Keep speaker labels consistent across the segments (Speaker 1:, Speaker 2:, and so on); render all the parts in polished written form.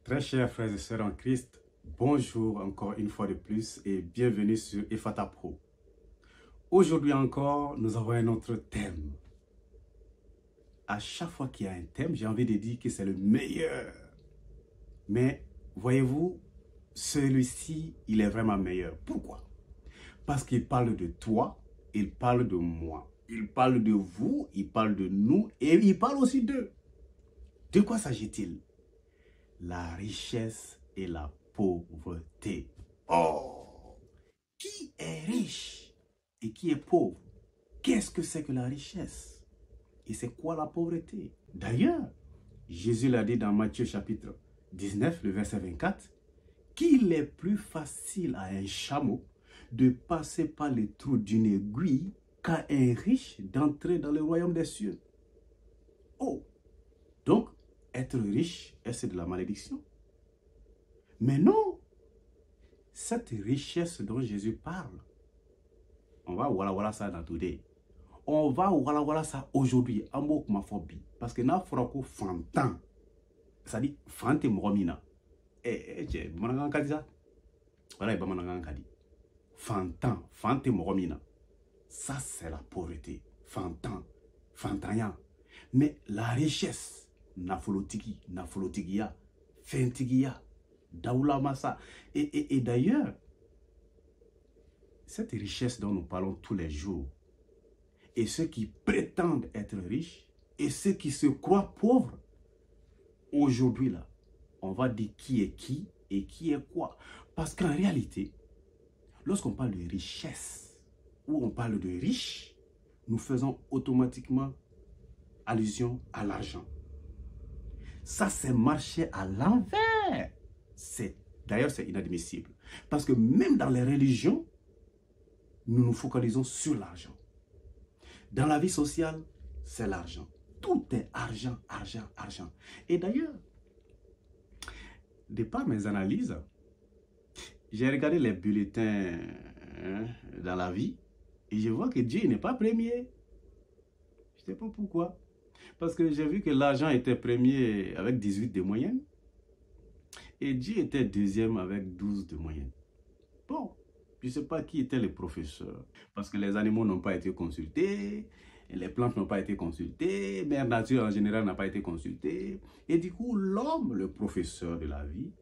Speaker 1: Très chers frères et sœurs en Christ, bonjour encore une fois de plus et bienvenue sur Ephata Pro. Aujourd'hui encore, nous avons un autre thème. À chaque fois qu'il y a un thème, j'ai envie de dire que c'est le meilleur. Mais voyez-vous, celui-ci, il est vraiment meilleur. Pourquoi? Parce qu'il parle de toi, il parle de moi. Il parle de vous, il parle de nous et il parle aussi d'eux. De quoi s'agit-il? La richesse et la pauvreté. Oh! Qui est riche et qui est pauvre? Qu'est-ce que c'est que la richesse? Et c'est quoi la pauvreté? D'ailleurs, Jésus l'a dit dans Matthieu chapitre 19, le verset 24, qu'il est plus facile à un chameau de passer par les trous d'une aiguille qu'à un riche d'entrer dans le royaume des cieux. Oh! Donc, être riche, est-ce de la malédiction? Mais non! Cette richesse dont Jésus parle, on va voilà ça dans today. On va voilà ça aujourd'hui, en mot ma phobie. Parce que na frako fantan. Ça dit fante moromina. Manangan kadi ça. Voilà, ba manangan kadi. Fantan, fante moromina. Ça c'est la pauvreté. Fantan, fantanya. Mais la richesse, nafolotigia, fentigia, daoula massa. Et d'ailleurs, cette richesse dont nous parlons tous les jours, et ceux qui prétendent être riches, et ceux qui se croient pauvres, aujourd'hui là, on va dire qui est qui et qui est quoi. Parce qu'en réalité, lorsqu'on parle de richesse, ou on parle de riche, nous faisons automatiquement allusion à l'argent. Ça, c'est marcher à l'envers. D'ailleurs, c'est inadmissible. Parce que même dans les religions, nous nous focalisons sur l'argent. Dans la vie sociale, c'est l'argent. Tout est argent, argent, argent. Et d'ailleurs, de par mes analyses, j'ai regardé les bulletins dans la vie et je vois que Dieu n'est pas premier. Je ne sais pas pourquoi. Parce que j'ai vu que l'argent était premier avec 18 de moyenne et Dieu était deuxième avec 12 de moyenne. Bon. Je ne sais pas qui étaient les professeurs. Parce que les animaux n'ont pas été consultés, les plantes n'ont pas été consultées, Mère Nature en général n'a pas été consultée. Et du coup, l'homme, le professeur de la vie,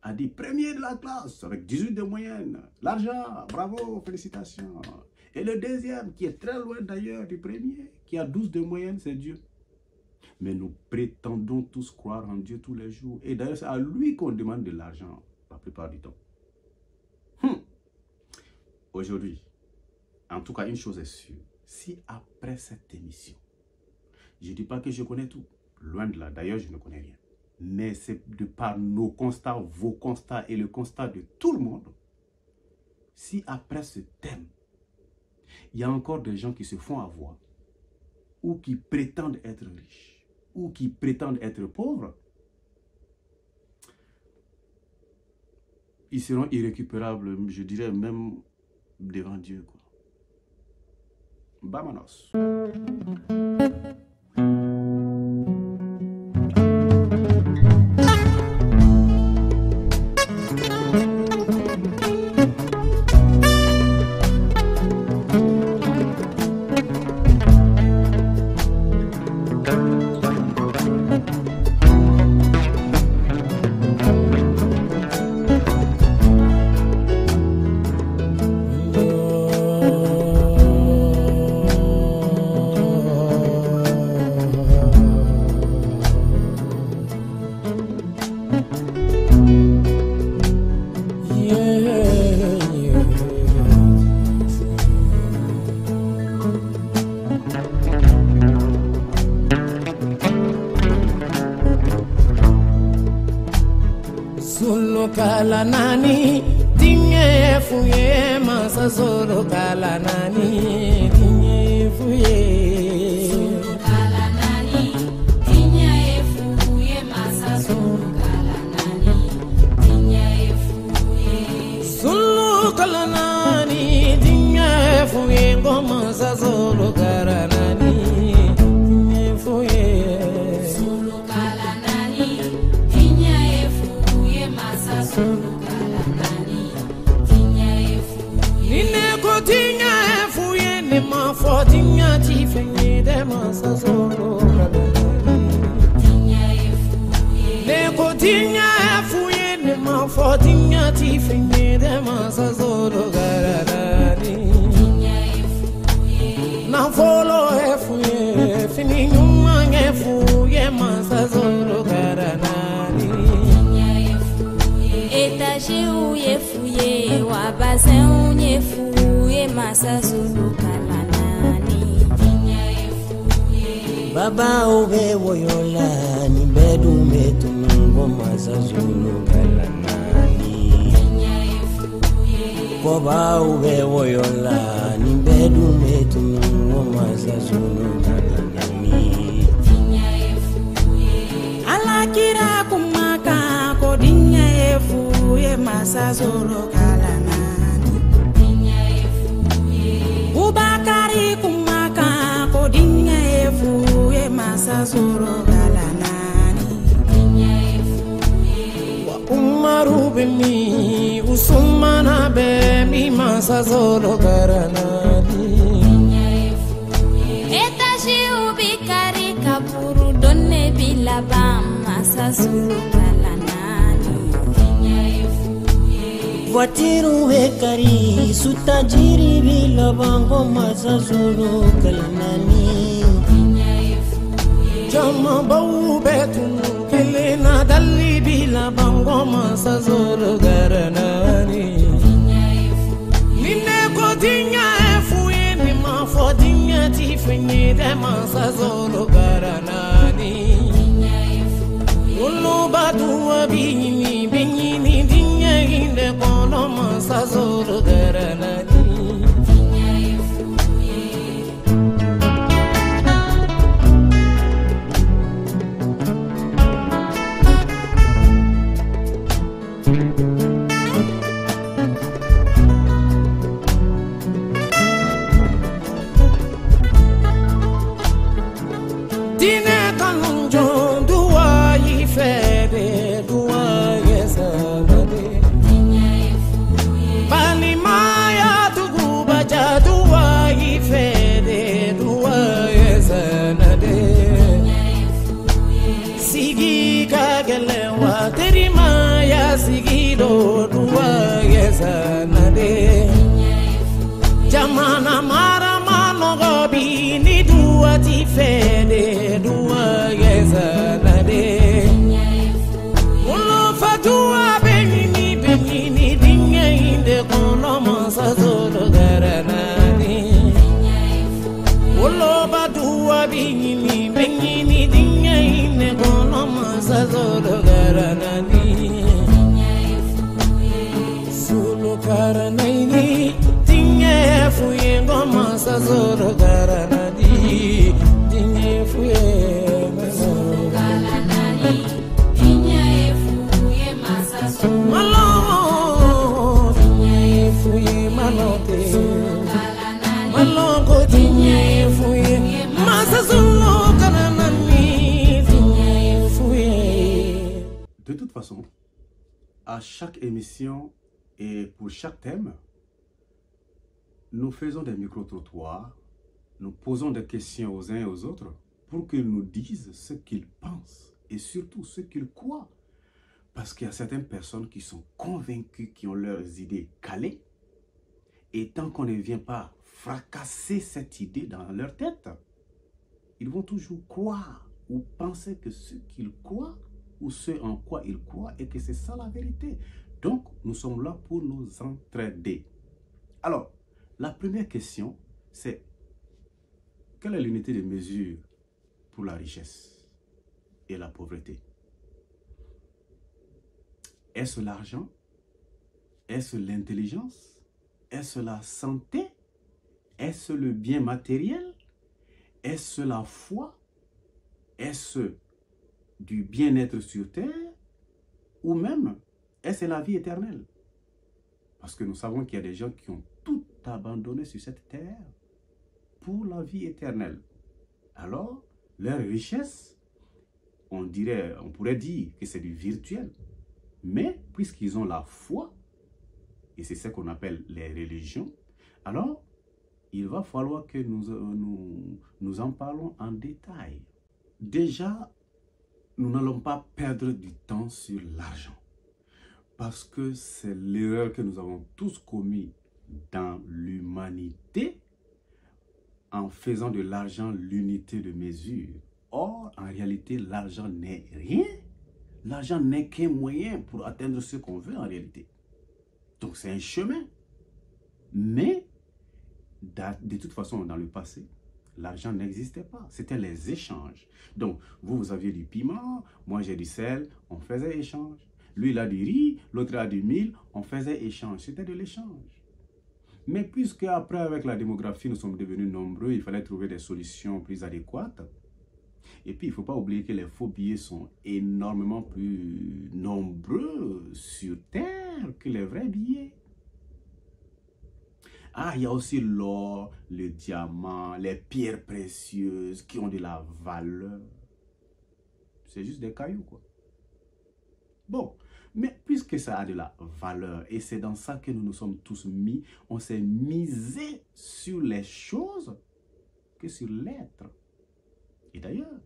Speaker 1: a dit premier de la classe avec 18 de moyenne. L'argent, bravo, félicitations. Et le deuxième, qui est très loin d'ailleurs du premier, qui a 12 de moyenne, c'est Dieu. Mais nous prétendons tous croire en Dieu tous les jours. Et d'ailleurs, c'est à lui qu'on demande de l'argent la plupart du temps. Aujourd'hui, en tout cas, une chose est sûre. Si après cette émission, je ne dis pas que je connais tout, loin de là, d'ailleurs, je ne connais rien. Mais c'est de par nos constats, vos constats et le constat de tout le monde, si après ce thème, il y a encore des gens qui se font avoir, ou qui prétendent être riches, ou qui prétendent être pauvres, ils seront irrécupérables, je dirais même devant Dieu, quoi. Vámonos.
Speaker 2: Kala nani tinye fuye masa solo kala nani tinye fuye solo kala nani tinye fuye masa solo kala nani tinye fuye solo kala nani tinye fuye masa solo kala nani tinye fuye solo kala nani tinye fuye Baba ube woyola ni bedu metu ngoma za Zulu galanani. Baba ube woyola ni bedu metu ngoma za Zulu galanani. Alakira kumaka kodinya efu ye masa Zulu galanani. Ubakari kumaka kodinya efu ye masa Zulu galanani. Wa umaru bimi usumana be mi masa Zulu galanani.
Speaker 3: Etashi ubikari kaburu donne bilaba masa Zulu galanani.
Speaker 2: Watiru hekari sutajiri bilaba masa Zulu galanani. Jama bau betun kelena dalli bila bango masa Zulu garanani. Nine ko dinya efuye ni ma fo dinya ti finye de masa Zulu garanani. Ulu batu abini bini dinya inde kono masa Zulu garanani. Jamana mara mano gobi ni dua ti fede dua yesa nade. Ulo fatua benini dinga inde kono masa Zulu garanani. Ulo badua benini dinga inde kono masa Zulu garanani. Zulu garanani. Fuye ngoma sa Zulu garanani. Dinye fuye Zulu
Speaker 3: Galanani. Dinye fuye masa Zulu
Speaker 2: Malongo dinye fuye manote. Malongo dinye fuye masa Zulu garanani. Dinye fuye.
Speaker 1: De toute façon, à chaque émission et pour chaque thème, nous faisons des micro-trottoirs, nous posons des questions aux uns et aux autres pour qu'ils nous disent ce qu'ils pensent et surtout ce qu'ils croient. Parce qu'il y a certaines personnes qui sont convaincues, qui ont leurs idées calées, et tant qu'on ne vient pas fracasser cette idée dans leur tête, ils vont toujours croire ou penser que ce qu'ils croient ou ce en quoi ils croient et que c'est ça la vérité. Donc, nous sommes là pour nous entraider. Alors, la première question, c'est quelle est l'unité de mesure pour la richesse et la pauvreté? Est-ce l'argent? Est-ce l'intelligence? Est-ce la santé? Est-ce le bien matériel? Est-ce la foi? Est-ce du bien-être sur terre? Ou même, est-ce la vie éternelle? Parce que nous savons qu'il y a des gens qui ont tout abandonné sur cette terre pour la vie éternelle. Alors, leur richesse, on pourrait dire que c'est du virtuel. Mais puisqu'ils ont la foi, et c'est ce qu'on appelle les religions, alors il va falloir que nous en parlons en détail. Déjà, nous n'allons pas perdre du temps sur l'argent. Parce que c'est l'erreur que nous avons tous commis dans l'humanité en faisant de l'argent l'unité de mesure. Or, en réalité, l'argent n'est rien. L'argent n'est qu'un moyen pour atteindre ce qu'on veut en réalité. Donc, c'est un chemin. Mais, de toute façon, dans le passé, l'argent n'existait pas. C'était les échanges. Donc, vous aviez du piment, moi j'ai du sel, on faisait échange. Lui, il a du riz, l'autre a du mil, on faisait échange. C'était de l'échange. Mais puisque après, avec la démographie, nous sommes devenus nombreux, il fallait trouver des solutions plus adéquates. Et puis, il ne faut pas oublier que les faux billets sont énormément plus nombreux sur Terre que les vrais billets. Ah, il y a aussi l'or, le diamant, les pierres précieuses qui ont de la valeur. C'est juste des cailloux, quoi. Bon, mais puisque ça a de la valeur, et c'est dans ça que nous nous sommes tous mis, on s'est misé sur les choses que sur l'être. Et d'ailleurs,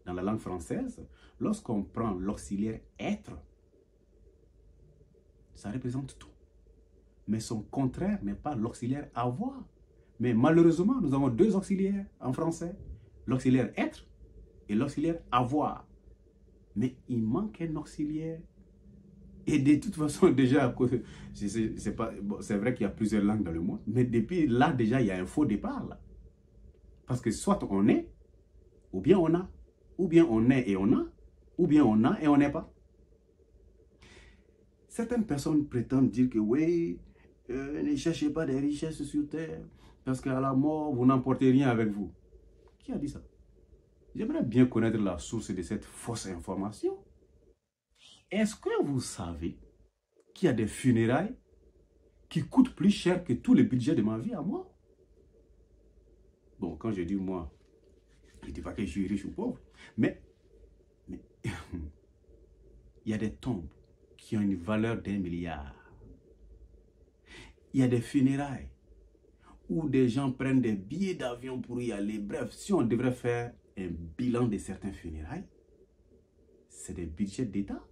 Speaker 1: dans la langue française, lorsqu'on prend l'auxiliaire être, ça représente tout. Mais son contraire n'est pas l'auxiliaire avoir. Mais malheureusement, nous avons deux auxiliaires en français. L'auxiliaire être et l'auxiliaire avoir. Mais il manque un auxiliaire. Et de toute façon, déjà, c'est vrai qu'il y a plusieurs langues dans le monde. Mais depuis là, déjà, il y a un faux départ. Là. Parce que soit on est, ou bien on a. Ou bien on est et on a. Ou bien on a et on n'est pas. Certaines personnes prétendent dire que oui, ne cherchez pas des richesses sur terre, parce qu'à la mort, vous n'emportez rien avec vous. Qui a dit ça? J'aimerais bien connaître la source de cette fausse information. Est-ce que vous savez qu'il y a des funérailles qui coûtent plus cher que tout le budget de ma vie à moi? Bon, quand je dis moi, je ne dis pas que je suis riche ou pauvre, mais il y a des tombes qui ont une valeur d'1 milliard. Il y a des funérailles où des gens prennent des billets d'avion pour y aller. Bref, si on devrait faire un bilan de certains funérailles, c'est des budgets d'État.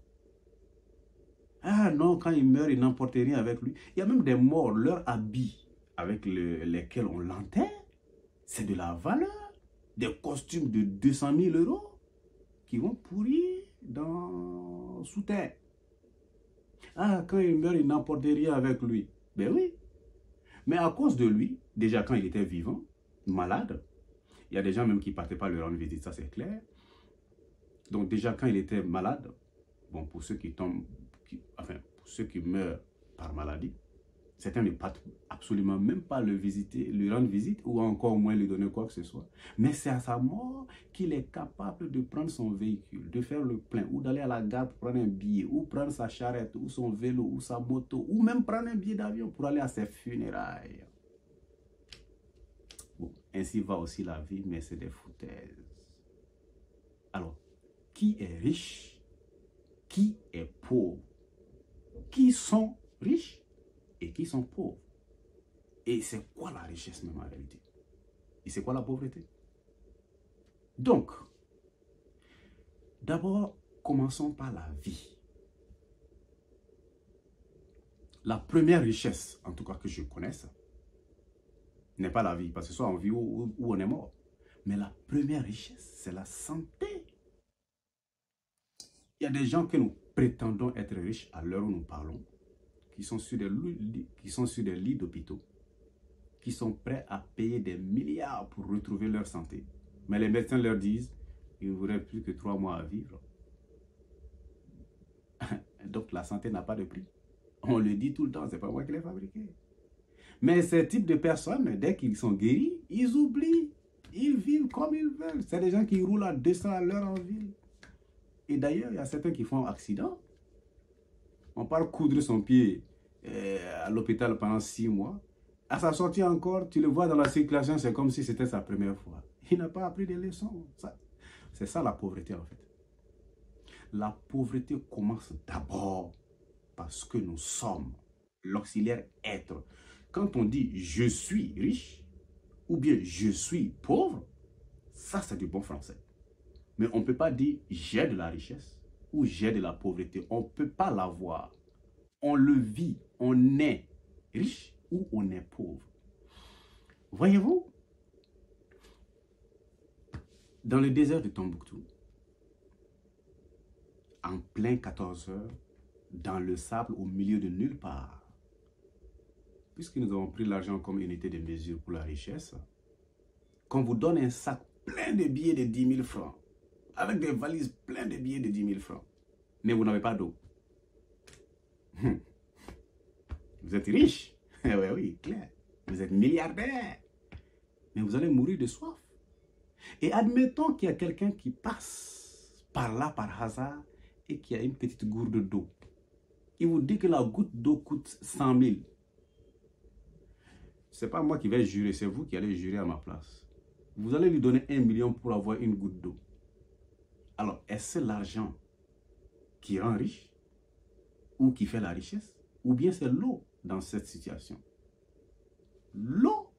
Speaker 1: Ah non, quand il meurt, il n'emporte rien avec lui. Il y a même des morts, leurs habits avec lesquels on l'enterre, c'est de la valeur. Des costumes de 200 000 € qui vont pourrir sous terre. Ah, quand il meurt, il n'emporte rien avec lui. Ben oui. Mais à cause de lui, déjà quand il était vivant, malade, il y a des gens même qui ne partaient pas lui rendre visite, ça c'est clair. Donc déjà quand il était malade, bon, pour ceux qui tombent, pour ceux qui meurent par maladie, certains ne partent absolument même pas le visiter, lui rendre visite ou encore au moins lui donner quoi que ce soit. Mais c'est à sa mort qu'il est capable de prendre son véhicule, de faire le plein ou d'aller à la gare pour prendre un billet ou prendre sa charrette ou son vélo ou sa moto ou même prendre un billet d'avion pour aller à ses funérailles. Bon, ainsi va aussi la vie, mais c'est des foutaises. Alors, qui est riche? Qui est pauvre? Qui sont riches? Et qui sont pauvres. Et c'est quoi la richesse même en réalité? Et c'est quoi la pauvreté? Donc, d'abord, commençons par la vie. La première richesse, en tout cas que je connaisse, n'est pas la vie, parce que soit on vit ou on est mort. Mais la première richesse, c'est la santé. Il y a des gens que nous prétendons être riches à l'heure où nous parlons, qui sont sur des lits d'hôpitaux, qui sont prêts à payer des milliards pour retrouver leur santé. Mais les médecins leur disent, il ne vous reste plus que 3 mois à vivre. Donc la santé n'a pas de prix. On le dit tout le temps, ce n'est pas moi qui l'ai fabriqué. Mais ces types de personnes, dès qu'ils sont guéris, ils oublient. Ils vivent comme ils veulent. C'est des gens qui roulent à 200 à l'heure en ville. Et d'ailleurs, il y a certains qui font un accident. On parle coudre son pied à l'hôpital pendant 6 mois. À sa sortie encore, tu le vois dans la circulation, c'est comme si c'était sa première fois. Il n'a pas appris des leçons. C'est ça la pauvreté en fait. La pauvreté commence d'abord parce que nous sommes. L'auxiliaire être. Quand on dit je suis riche ou bien je suis pauvre, ça c'est du bon français. Mais on ne peut pas dire j'ai de la richesse ou j'ai de la pauvreté. On ne peut pas l'avoir. On le vit. On est riche ou on est pauvre. Voyez-vous, dans le désert de Tombouctou, en plein 14 heures, dans le sable au milieu de nulle part, puisque nous avons pris l'argent comme unité de mesure pour la richesse, qu'on vous donne un sac plein de billets de 10 000 francs, avec des valises pleines de billets de 10 000 francs, mais vous n'avez pas d'eau. Vous êtes riche, oui, clair. Vous êtes milliardaire, mais vous allez mourir de soif. Et admettons qu'il y a quelqu'un qui passe par là par hasard et qui a une petite gourde d'eau. Il vous dit que la goutte d'eau coûte 100 000. Ce n'est pas moi qui vais jurer, c'est vous qui allez jurer à ma place. Vous allez lui donner 1 million pour avoir une goutte d'eau. Alors, est-ce l'argent qui rend riche ou qui fait la richesse? Ou bien c'est l'eau dans cette situation? L'eau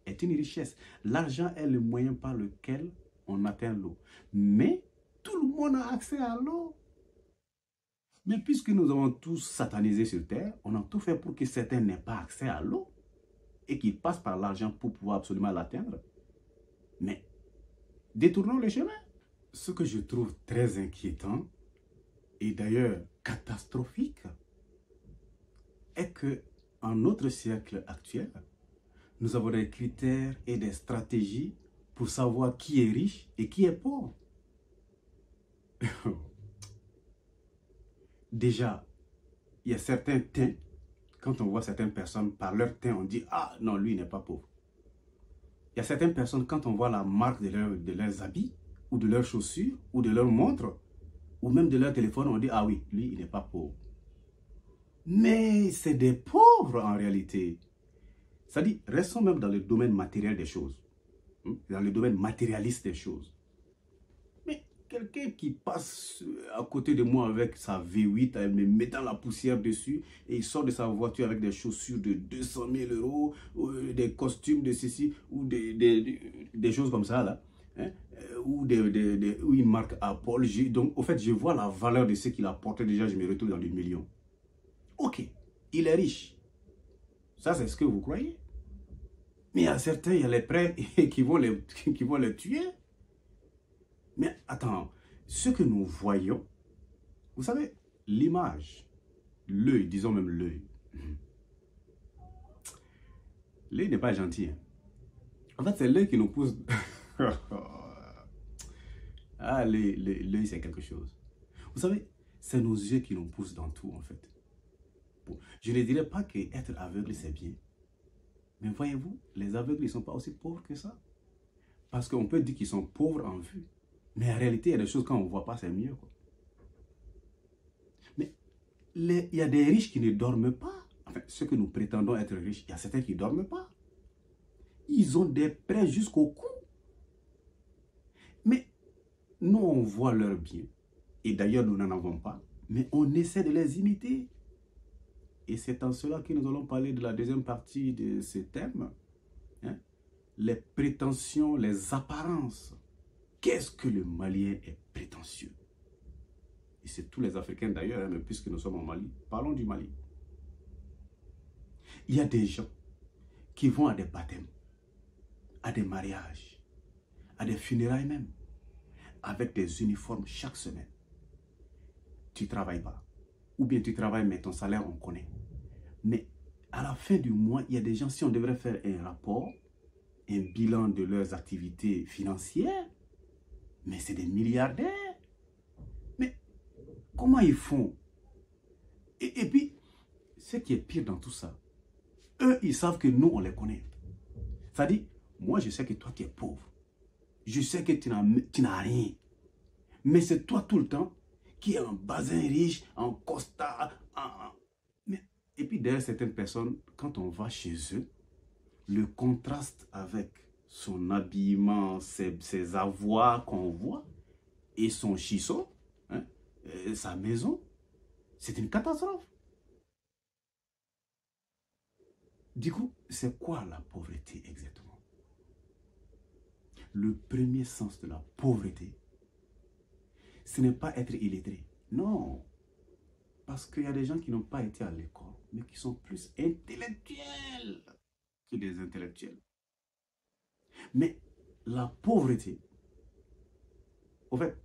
Speaker 1: est une richesse. L'argent est le moyen par lequel on atteint l'eau. Mais tout le monde a accès à l'eau. Mais puisque nous avons tous satanisé sur terre, on a tout fait pour que certains n'aient pas accès à l'eau et qu'ils passent par l'argent pour pouvoir absolument l'atteindre. Mais détournons le chemin. Ce que je trouve très inquiétant et d'ailleurs catastrophique est que en notre siècle actuel, nous avons des critères et des stratégies pour savoir qui est riche et qui est pauvre. Déjà, il y a certains teints, quand on voit certaines personnes par leur teint, on dit « Ah non, lui n'est pas pauvre ». Il y a certaines personnes, quand on voit la marque de leurs habits, ou de leurs chaussures, ou de leurs montres, ou même de leur téléphone, on dit « Ah oui, lui, il n'est pas pauvre ». Mais c'est des pauvres en réalité. C'est-à-dire, restons même dans le domaine matériel des choses, dans le domaine matérialiste des choses. Mais quelqu'un qui passe à côté de moi avec sa V8, me mettant la poussière dessus, et il sort de sa voiture avec des chaussures de 200 000 euros, ou des costumes de ceci, ou des choses comme ça, là, hein, ou une marque Apple. Donc, au fait, je vois la valeur de ce qu'il a porté déjà, je me retrouve dans les millions. Ok, il est riche. Ça, c'est ce que vous croyez. Mais il y a certains, il y a les prêts qui vont les tuer. Mais attends, ce que nous voyons, vous savez, l'image, l'œil, disons même l'œil. L'œil n'est pas gentil. Hein. En fait, c'est l'œil qui nous pousse. Ah, l'œil, c'est quelque chose. Vous savez, c'est nos yeux qui nous poussent dans tout, en fait. Bon, je ne dirais pas qu'être aveugle, c'est bien. Mais voyez-vous, les aveugles, ils ne sont pas aussi pauvres que ça. Parce qu'on peut dire qu'ils sont pauvres en vue. Mais en réalité, il y a des choses, quand on ne voit pas, c'est mieux, quoi. Mais il y a des riches qui ne dorment pas. Enfin, ceux que nous prétendons être riches, il y a certains qui ne dorment pas. Ils ont des prêts jusqu'au cou. Mais nous, on voit leurs biens. Et d'ailleurs, nous n'en avons pas. Mais on essaie de les imiter. Et c'est en cela que nous allons parler de la deuxième partie de ce thème. Hein? Les prétentions, les apparences. Qu'est-ce que le Malien est prétentieux? Et c'est tous les Africains d'ailleurs, hein, mais puisque nous sommes au Mali, parlons du Mali. Il y a des gens qui vont à des baptêmes, à des mariages, à des funérailles même, avec des uniformes chaque semaine. Tu ne travailles pas. Ou bien tu travailles, mais ton salaire, on connaît. Mais à la fin du mois, il y a des gens, si on devrait faire un rapport, un bilan de leurs activités financières, mais c'est des milliardaires. Mais comment ils font? Et puis, ce qui est pire dans tout ça, eux, ils savent que nous, on les connaît. C'est-à-dire, moi, je sais que toi, tu es pauvre. Je sais que tu n'as rien. Mais c'est toi tout le temps qui est en basin riche, en costard. Et puis derrière certaines personnes, quand on va chez eux, le contraste avec son habillement, ses avoirs qu'on voit, et son chisso, hein, sa maison, c'est une catastrophe. Du coup, c'est quoi la pauvreté exactement? Le premier sens de la pauvreté, ce n'est pas être illettré. Non. Parce qu'il y a des gens qui n'ont pas été à l'école, mais qui sont plus intellectuels que des intellectuels. Mais la pauvreté, au fait,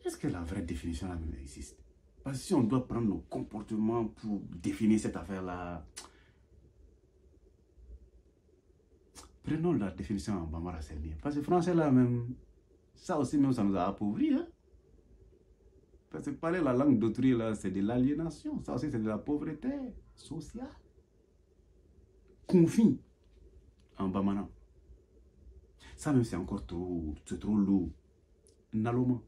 Speaker 1: est-ce que la vraie définition là même existe? Parce que si on doit prendre nos comportements pour définir cette affaire-là, prenons la définition en Bambara, c'est mieux. Parce que le français là même, ça aussi même ça nous a appauvris. Hein? Parce que parler la langue d'autrui là, c'est de l'aliénation. Ça aussi c'est de la pauvreté sociale. Confit en Bamana. Ça même c'est encore trop lourd. Naloma.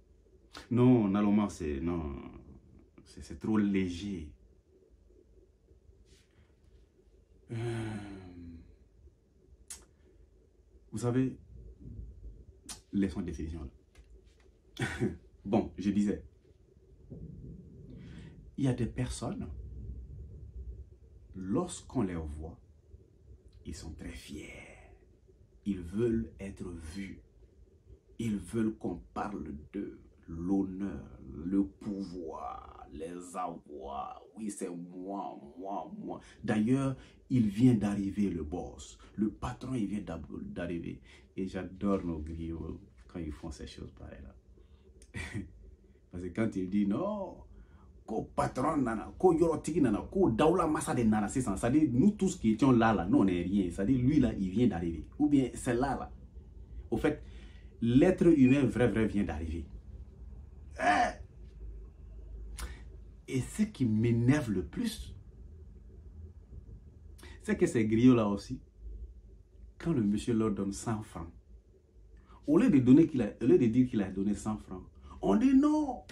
Speaker 1: Non, Naloma c'est trop léger. Vous savez, laissons définition là. Bon, je disais, il y a des personnes, lorsqu'on les voit, ils sont très fiers. Ils veulent être vus. Ils veulent qu'on parle d'eux. L'honneur, le pouvoir, les avoirs. Oui, c'est moi. D'ailleurs, il vient d'arriver le boss. Le patron, il vient d'arriver. Et j'adore nos griots quand ils font ces choses pareilles là. Parce que quand il dit non, ko patron nana, ko yorotigi nana, ko daoula massa de nana, c'est ça. C'est-à-dire, nous tous qui étions là, nous on n'est rien. C'est-à-dire, lui là, il vient d'arriver. Ou bien, c'est là. Au fait, l'être humain vrai vient d'arriver. Et ce qui m'énerve le plus, c'est que ces griots-là aussi, quand le monsieur leur donne 100 francs, au lieu de dire qu'il a donné 100 francs, on dit non,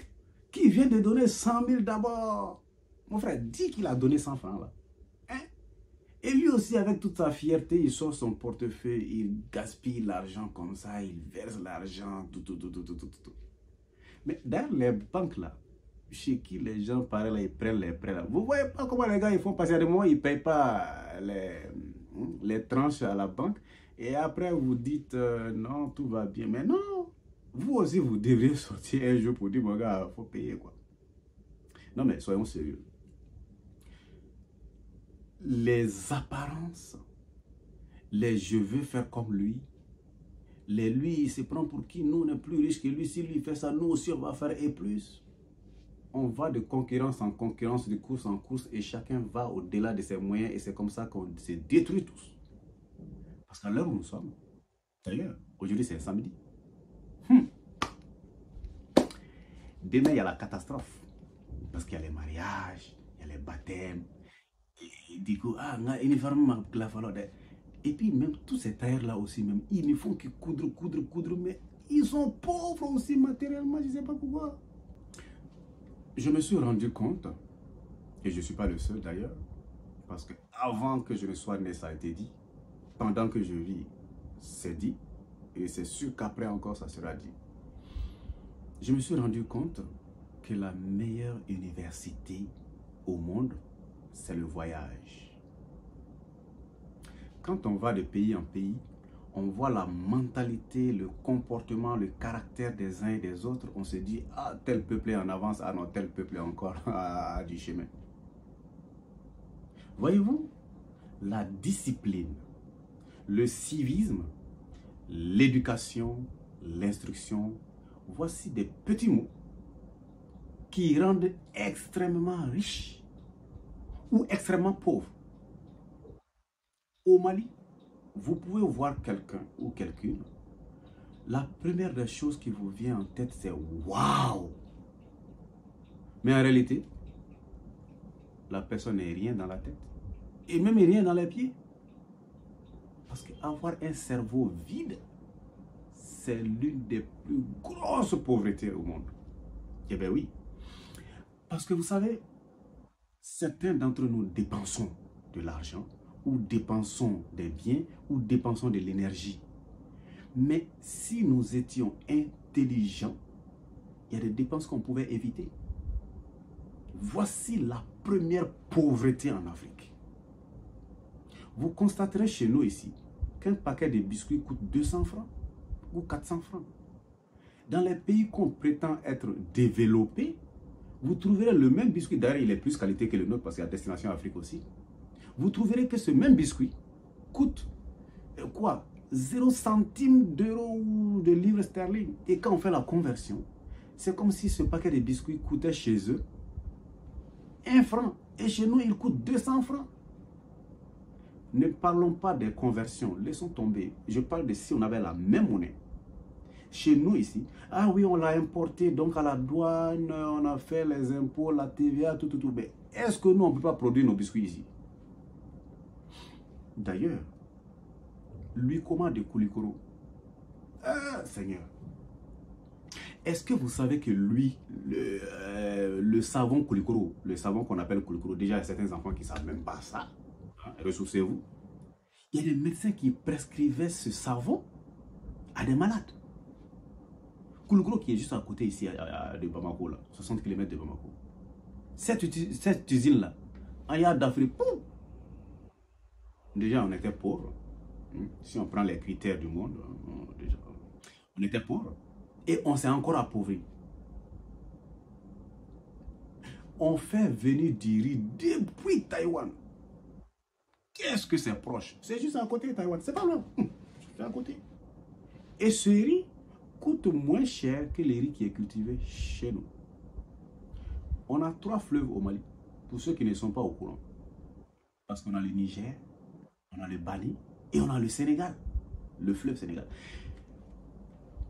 Speaker 1: qui vient de donner 100 000 d'abord. Mon frère, dis qu'il a donné 100 francs là. Hein? Et lui aussi, avec toute sa fierté, il sort son portefeuille, il gaspille l'argent comme ça, il verse l'argent, tout. Mais dans les banques là, chez qui les gens pareil là, ils prennent les prêts là. Vous voyez pas comment les gars ils font passer des mois, ils ne payent pas les tranches à la banque. Et après vous dites non, tout va bien. Mais non, vous aussi vous devriez sortir un jour pour dire mon gars, il faut payer quoi. Non mais soyons sérieux. Les apparences, les je veux faire comme lui. Lui, il se prend pour qui? Nous, on est plus riches que lui. Si lui fait ça, nous aussi, on va faire et plus. On va de concurrence en concurrence, de course en course, et chacun va au-delà de ses moyens, et c'est comme ça qu'on se détruit tous. Parce qu'à l'heure où nous sommes, d'ailleurs, aujourd'hui c'est samedi. Demain, il y a la catastrophe. Parce qu'il y a les mariages, il y a les baptêmes. Et du coup, et puis même tous ces tailleurs-là aussi, même, ils ne font que coudre, mais ils sont pauvres aussi matériellement, je ne sais pas pourquoi. Je me suis rendu compte, et je ne suis pas le seul d'ailleurs, parce que avant que je ne sois né, ça a été dit, pendant que je vis, c'est dit, et c'est sûr qu'après encore, ça sera dit. Je me suis rendu compte que la meilleure université au monde, c'est le voyage. Quand on va de pays en pays, on voit la mentalité, le comportement, le caractère des uns et des autres. On se dit, ah, tel peuple est en avance, ah non, tel peuple est encore à du chemin. Voyez-vous, la discipline, le civisme, l'éducation, l'instruction, voici des petits mots qui rendent extrêmement riches ou extrêmement pauvres. Au Mali, vous pouvez voir quelqu'un ou quelqu'une, la première des choses qui vous vient en tête, c'est waouh! Mais en réalité, la personne n'est rien dans la tête et même rien dans les pieds. Parce qu'avoir un cerveau vide, c'est l'une des plus grosses pauvretés au monde. Eh bien oui. Parce que vous savez, certains d'entre nous dépensons de l'argent, ou dépensons des biens, ou dépensons de l'énergie. Mais si nous étions intelligents, il y a des dépenses qu'on pouvait éviter. Voici la première pauvreté en Afrique. vous constaterez chez nous ici qu'un paquet de biscuits coûte 200 francs ou 400 francs. Dans les pays qu'on prétend être développés, vous trouverez le même biscuit, d'ailleurs il est plus qualité que le nôtre parce qu'il y a destination Afrique aussi. Vous trouverez que ce même biscuit coûte quoi? 0 centime d'euro ou de livres sterling. Et quand on fait la conversion, c'est comme si ce paquet de biscuits coûtait chez eux 1 franc. Et chez nous, il coûte 200 francs. Ne parlons pas des conversions, laissons tomber. Je parle de si on avait la même monnaie. Chez nous ici, ah oui, on l'a importé, donc à la douane, on a fait les impôts, la TVA, tout. Mais est-ce que nous, on ne peut pas produire nos biscuits ici? D'ailleurs, lui commande de Koulikoro. Ah, Seigneur. Est-ce que vous savez que lui, le savon Koulikoro, le savon qu'on appelle Koulikoro, déjà il y a certains enfants qui ne savent même pas ça. Hein, ressourcez-vous. Il y a des médecins qui prescrivaient ce savon à des malades. Koulikoro qui est juste à côté ici de Bamako, là, 60 km de Bamako. Cette usine-là, en Yard d'Afrique, déjà on était pauvres. Si on prend les critères du monde, déjà, on était pauvres. Et on s'est encore appauvri. On fait venir du riz depuis Taïwan. Qu'est-ce que c'est proche? C'est juste à côté de Taïwan. C'est pas loin. C'est à côté. Et ce riz coûte moins cher que le riz qui est cultivé chez nous. On a 3 fleuves au Mali. Pour ceux qui ne sont pas au courant. Parce qu'on a le Niger, on a le Mali et on a le Sénégal. Le fleuve Sénégal.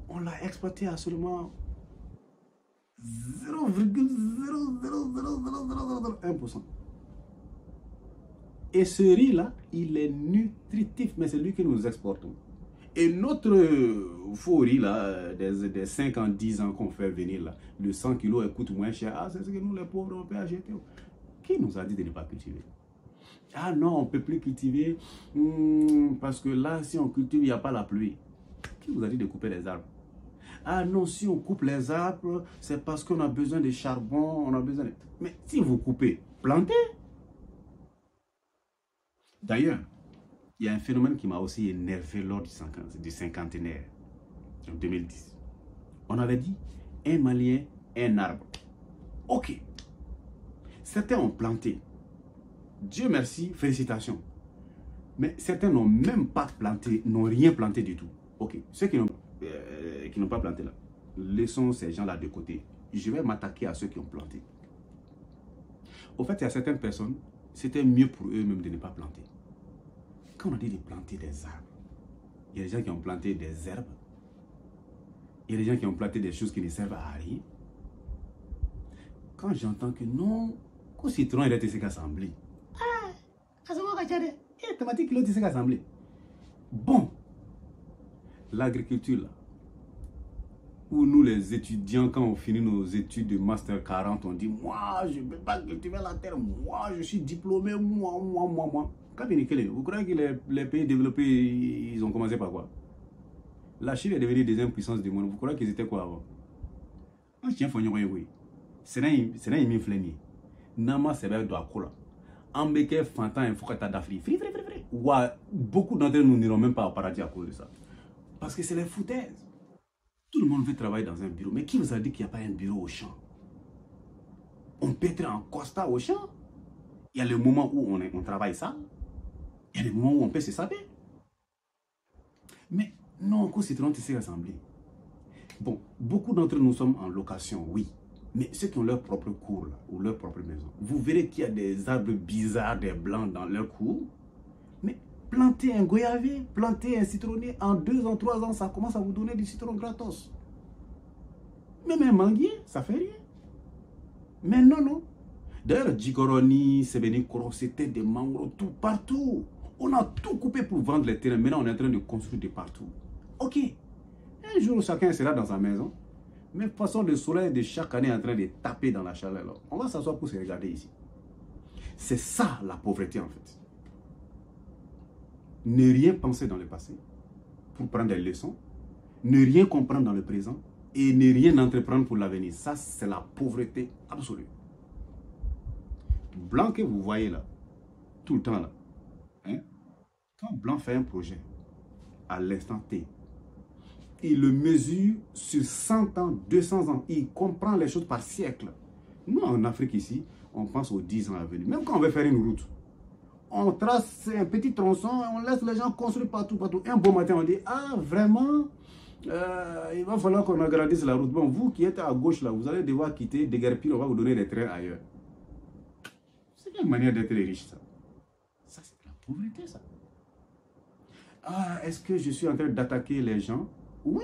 Speaker 1: On l'a exploité à seulement 0,00001%. Et ce riz-là, il est nutritif, mais c'est lui que nous exportons. Et notre faux riz, là, des 5 ans, 10 ans qu'on fait venir, là, le 100 kg, il coûte moins cher. Ah, c'est ce que nous, les pauvres, on peut acheter. Qui nous a dit de ne pas cultiver? Ah non, on ne peut plus cultiver parce que là, si on cultive, il n'y a pas la pluie. Qui vous a dit de couper les arbres? Ah non, si on coupe les arbres, c'est parce qu'on a besoin de charbon, on a besoin de... Mais si vous coupez, plantez. D'ailleurs, il y a un phénomène qui m'a aussi énervé lors du cinquantenaire, en 2010. On avait dit, un Malien, un arbre. Ok. Certains ont planté. Dieu merci, félicitations. Mais certains n'ont même pas planté, n'ont rien planté du tout. Ok. Ceux qui n'ont pas planté là, laissons ces gens-là de côté. Je vais m'attaquer à ceux qui ont planté. Au fait, il y a certaines personnes, c'était mieux pour eux-mêmes de ne pas planter. Quand on a dit de planter des arbres, il y a des gens qui ont planté des herbes. Il y a des gens qui ont planté des choses qui ne servent à rien. Quand j'entends que non, qu'au citron, il a été assemblé. Ah, bon, l'agriculture là, où nous les étudiants, quand on finit nos études de Master 40, on dit, moi, je ne peux pas cultiver la terre, moi, je suis diplômé, moi. Vous croyez que les pays développés, ils ont commencé par quoi? La Chine est devenue deuxième puissance du monde. Vous croyez qu'ils étaient quoi avant? Un chien faut oui. C'est un imi fléni. Nama c'est bien de Akola. Ambeke Fantan il faut que tu d'Afrique. Free. Beaucoup d'entre nous n'iront même pas au paradis à cause de ça. Parce que c'est les foutaises. Tout le monde veut travailler dans un bureau. Mais qui vous a dit qu'il n'y a pas un bureau au champ? On peut être en Costa au champ. Il y a le moment où on travaille ça. Il y a le moment où on peut se saper. Mais non, qu'on citron s'est rassemblé. Bon, beaucoup d'entre nous sommes en location, oui. Mais ceux qui ont leur propre cour là, ou leur propre maison, vous verrez qu'il y a des arbres bizarres, des blancs dans leur cour. Mais plantez un goyavier, plantez un citronnier, en 2 ans, 3 ans, ça commence à vous donner du citron gratos. Même un manguier, ça fait rien. Mais non. D'ailleurs, Djigoroni, Sebenikoro, c'était des mangroves tout partout. On a tout coupé pour vendre les terrains. Maintenant, on est en train de construire de partout. Ok. Un jour, chacun sera dans sa maison. Mais de toute façon, le soleil de chaque année est en train de taper dans la chaleur. Alors, on va s'asseoir pour se regarder ici. C'est ça, la pauvreté, en fait. Ne rien penser dans le passé pour prendre des leçons. Ne rien comprendre dans le présent. Et ne rien entreprendre pour l'avenir. Ça, c'est la pauvreté absolue. Blanc que vous voyez là, tout le temps là, hein? Quand Blanc fait un projet, à l'instant T, il le mesure sur 100 ans, 200 ans. Il comprend les choses par siècle. Nous, en Afrique ici, on pense aux 10 ans à venir. Même quand on veut faire une route, on trace un petit tronçon, on laisse les gens construire partout, partout. Un beau matin, on dit, ah, vraiment, il va falloir qu'on agrandisse la route. Bon, vous qui êtes à gauche, là, vous allez devoir quitter, déguerpir, on va vous donner des trains ailleurs. C'est une manière d'être riche, ça. Ça, c'est de la pauvreté, ça. Ah, est-ce que je suis en train d'attaquer les gens? Oui.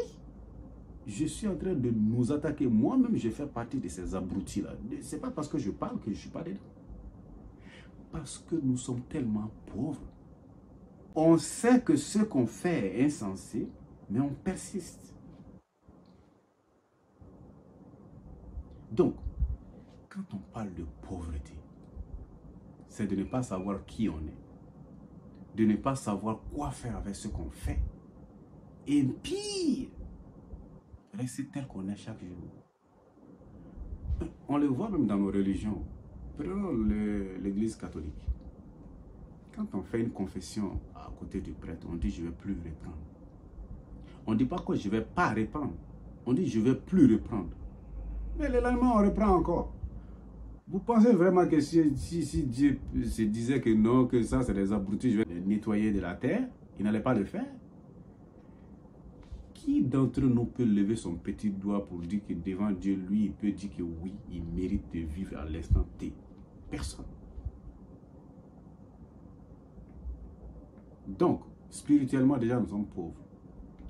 Speaker 1: Je suis en train de nous attaquer. Moi-même, je fais partie de ces abrutis-là. Ce n'est pas parce que je parle que je ne suis pas dedans. Parce que nous sommes tellement pauvres. On sait que ce qu'on fait est insensé, mais on persiste. Donc, quand on parle de pauvreté, c'est de ne pas savoir qui on est, de ne pas savoir quoi faire avec ce qu'on fait, et pire, rester tel qu'on est chaque jour. On le voit même dans nos religions. Prenons l'église catholique. Quand on fait une confession à côté du prêtre, on dit je ne vais plus reprendre. On ne dit pas que je ne vais pas reprendre. On dit je ne vais plus reprendre. Mais le lendemain, on reprend encore. Vous pensez vraiment que si Dieu se disait que non, que ça c'est des abrutis, je vais les nettoyer de la terre, il n'allait pas le faire? Qui d'entre nous peut lever son petit doigt pour dire que devant Dieu, lui, il peut dire que oui, il mérite de vivre à l'instant T? Personne. Donc, spirituellement, déjà, nous sommes pauvres.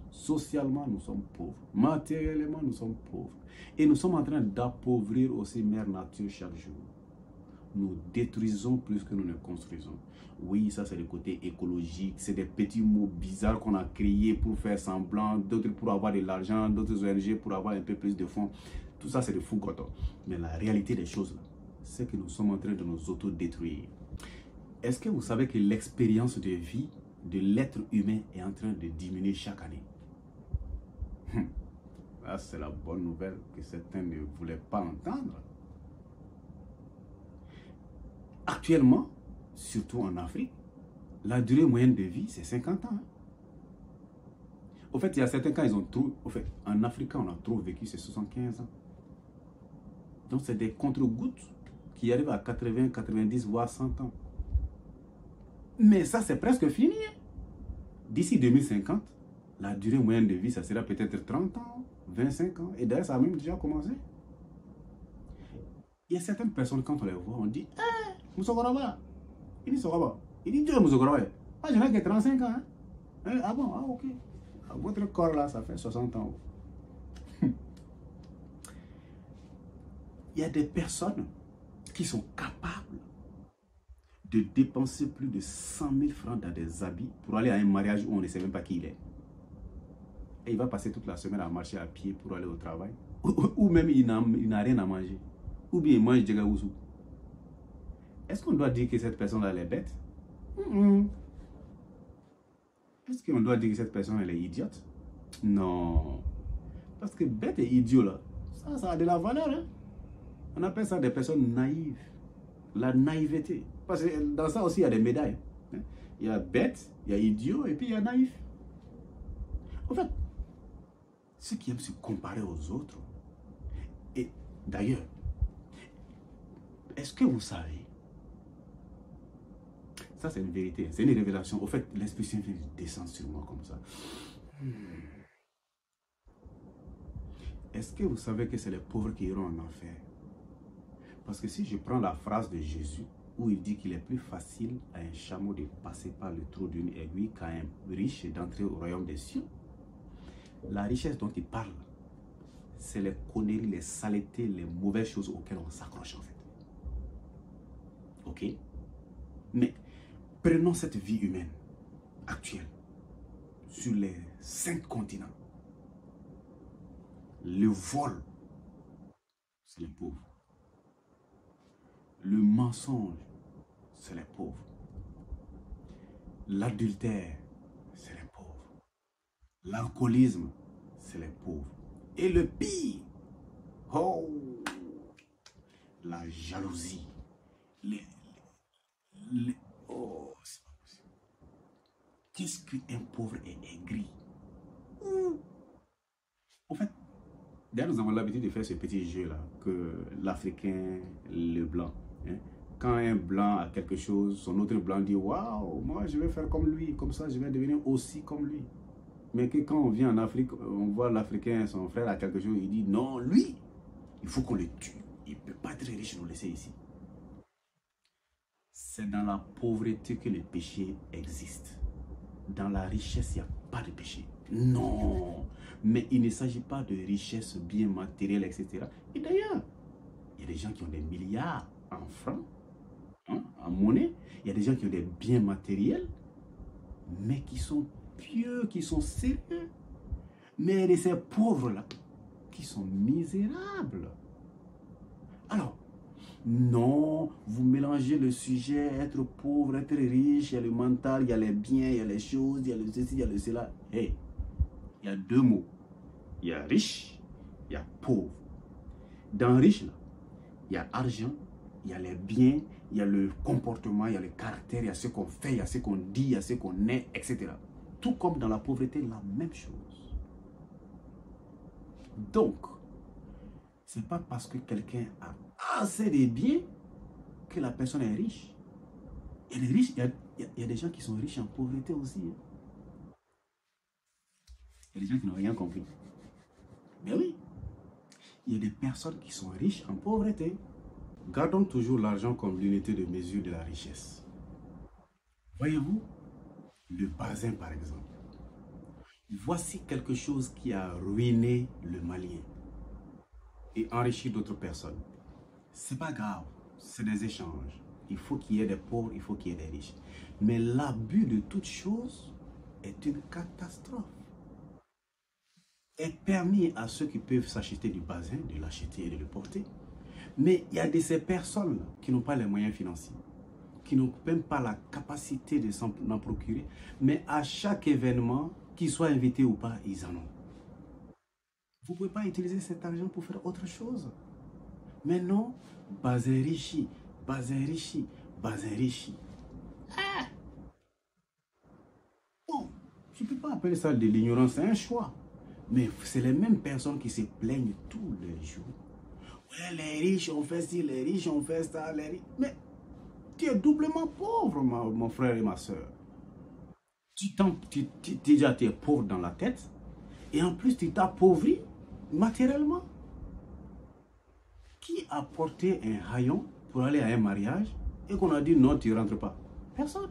Speaker 1: Socialement, nous sommes pauvres. Matériellement, nous sommes pauvres. Et nous sommes en train d'appauvrir aussi Mère Nature chaque jour. Nous détruisons plus que nous ne construisons. Oui, ça c'est le côté écologique. C'est des petits mots bizarres qu'on a créés pour faire semblant. D'autres pour avoir de l'argent, d'autres ONG pour avoir un peu plus de fonds. Tout ça c'est de fou coton. Mais la réalité des choses, c'est que nous sommes en train de nous auto-détruire. Est-ce que vous savez que l'expérience de vie de l'être humain est en train de diminuer chaque année? Là, c'est la bonne nouvelle que certains ne voulaient pas entendre. Actuellement, surtout en Afrique, la durée moyenne de vie, c'est 50 ans. Au fait, il y a certains cas, ils ont trop... Au fait, en Afrique, on a trop vécu, c'est 75 ans. Donc, c'est des contre-gouttes qui arrivent à 80, 90, voire 100 ans. Mais ça, c'est presque fini. D'ici 2050, la durée moyenne de vie, ça sera peut-être 30 ans, 25 ans. Et d'ailleurs, ça a même déjà commencé. Il y a certaines personnes, quand on les voit, on dit « Eh, Moussokoraba !» Il dit « Sokoraba !» Il dit « Dieu, Moussokoraba !» Moi, je n'ai que 35 ans. Hein? Ah bon, ah ok. Votre corps là, ça fait 60 ans. Il y a des personnes qui sont capables de dépenser plus de 100 000 francs dans des habits pour aller à un mariage où on ne sait même pas qui il est. Et il va passer toute la semaine à marcher à pied pour aller au travail. Ou même il n'a rien à manger. Ou bien il mange du gaouzou. Est-ce qu'on doit dire que cette personne-là, elle est bête? Est-ce qu'on doit dire que cette personne, elle est idiote? Non. Parce que bête et idiot, là, ça a de la valeur. Hein? On appelle ça des personnes naïves. La naïveté. Parce que dans ça aussi, il y a des médailles. Hein? Il y a bête, il y a idiot et puis il y a naïf. En fait, ceux qui aiment se comparer aux autres. Et d'ailleurs, est-ce que vous savez? Ça, c'est une vérité. C'est une révélation. Au fait, l'Esprit Saint vient descendre sur moi comme ça. Est-ce que vous savez que c'est les pauvres qui iront en enfer? Parce que si je prends la phrase de Jésus, où il dit qu'il est plus facile à un chameau de passer par le trou d'une aiguille qu'à un riche d'entrer au royaume des cieux, la richesse dont il parle, c'est les conneries, les saletés, les mauvaises choses auxquelles on s'accroche en fait. Ok? Mais prenons cette vie humaine actuelle sur les 5 continents. Le vol, c'est les pauvres. Le mensonge, c'est les pauvres. L'adultère, c'est les pauvres. L'alcoolisme, c'est les pauvres. Et le pire, oh, la jalousie. Oh, c'est pas possible. Qu'est-ce qu'un pauvre est aigri? En fait, d'ailleurs, nous avons l'habitude de faire ce petit jeu-là, que l'Africain, le blanc. Hein, quand un blanc a quelque chose, son autre blanc dit « Waouh, moi je vais faire comme lui, comme ça je vais devenir aussi comme lui. » Mais que quand on vient en Afrique, on voit l'Africain, son frère a quelque chose, il dit « Non, lui, il faut qu'on le tue. Il ne peut pas être riche, nous laisser ici. » C'est dans la pauvreté que le péché existe. Dans la richesse, il n'y a pas de péché. Non, mais il ne s'agit pas de richesse bien matérielle, etc. Et d'ailleurs, il y a des gens qui ont des milliards en francs, hein, en monnaie. Il y a des gens qui ont des biens matériels, mais qui sont pieux, qui sont sérieux. Mais il y a ces pauvres-là qui sont misérables. Alors, non, vous mélangez le sujet, être pauvre, être riche, il y a le mental, il y a les biens, il y a les choses, il y a le ceci, il y a le cela. Hey, il y a deux mots. Il y a riche, il y a pauvre. Dans riche, là, il y a argent, il y a les biens, il y a le comportement, il y a le caractère, il y a ce qu'on fait, il y a ce qu'on dit, il y a ce qu'on est, etc. Tout comme dans la pauvreté, la même chose. Donc, ce n'est pas parce que quelqu'un a assez de biens que la personne est riche. Il y a des riches, il y a des gens qui sont riches en pauvreté aussi. Hein. Il y a des gens qui n'ont rien compris. Mais oui, il y a des personnes qui sont riches en pauvreté. Gardons toujours l'argent comme l'unité de mesure de la richesse. Voyez-vous, le bazin par exemple. Voici quelque chose qui a ruiné le Malien et enrichi d'autres personnes. C'est pas grave, c'est des échanges. Il faut qu'il y ait des pauvres, il faut qu'il y ait des riches. Mais l'abus de toutes choses est une catastrophe. Est permis à ceux qui peuvent s'acheter du bazin, de l'acheter et de le porter. Mais il y a de ces personnes qui n'ont pas les moyens financiers, qui n'ont même pas la capacité de s'en procurer. Mais à chaque événement, qu'ils soient invités ou pas, ils en ont. Vous ne pouvez pas utiliser cet argent pour faire autre chose. Mais non, bazin richi, bazin richi, bazin richi. Ah! Bon, je ne peux pas appeler ça de l'ignorance, c'est un choix. Mais c'est les mêmes personnes qui se plaignent tous les jours. Ouais, les riches ont fait ci, les riches ont fait ça, les riches. Mais tu es doublement pauvre, mon frère et ma soeur. Déjà, tu es pauvre dans la tête. Et en plus, tu t'appauvris matériellement. Qui a porté un haillon pour aller à un mariage et qu'on a dit non, tu ne rentres pas? Personne.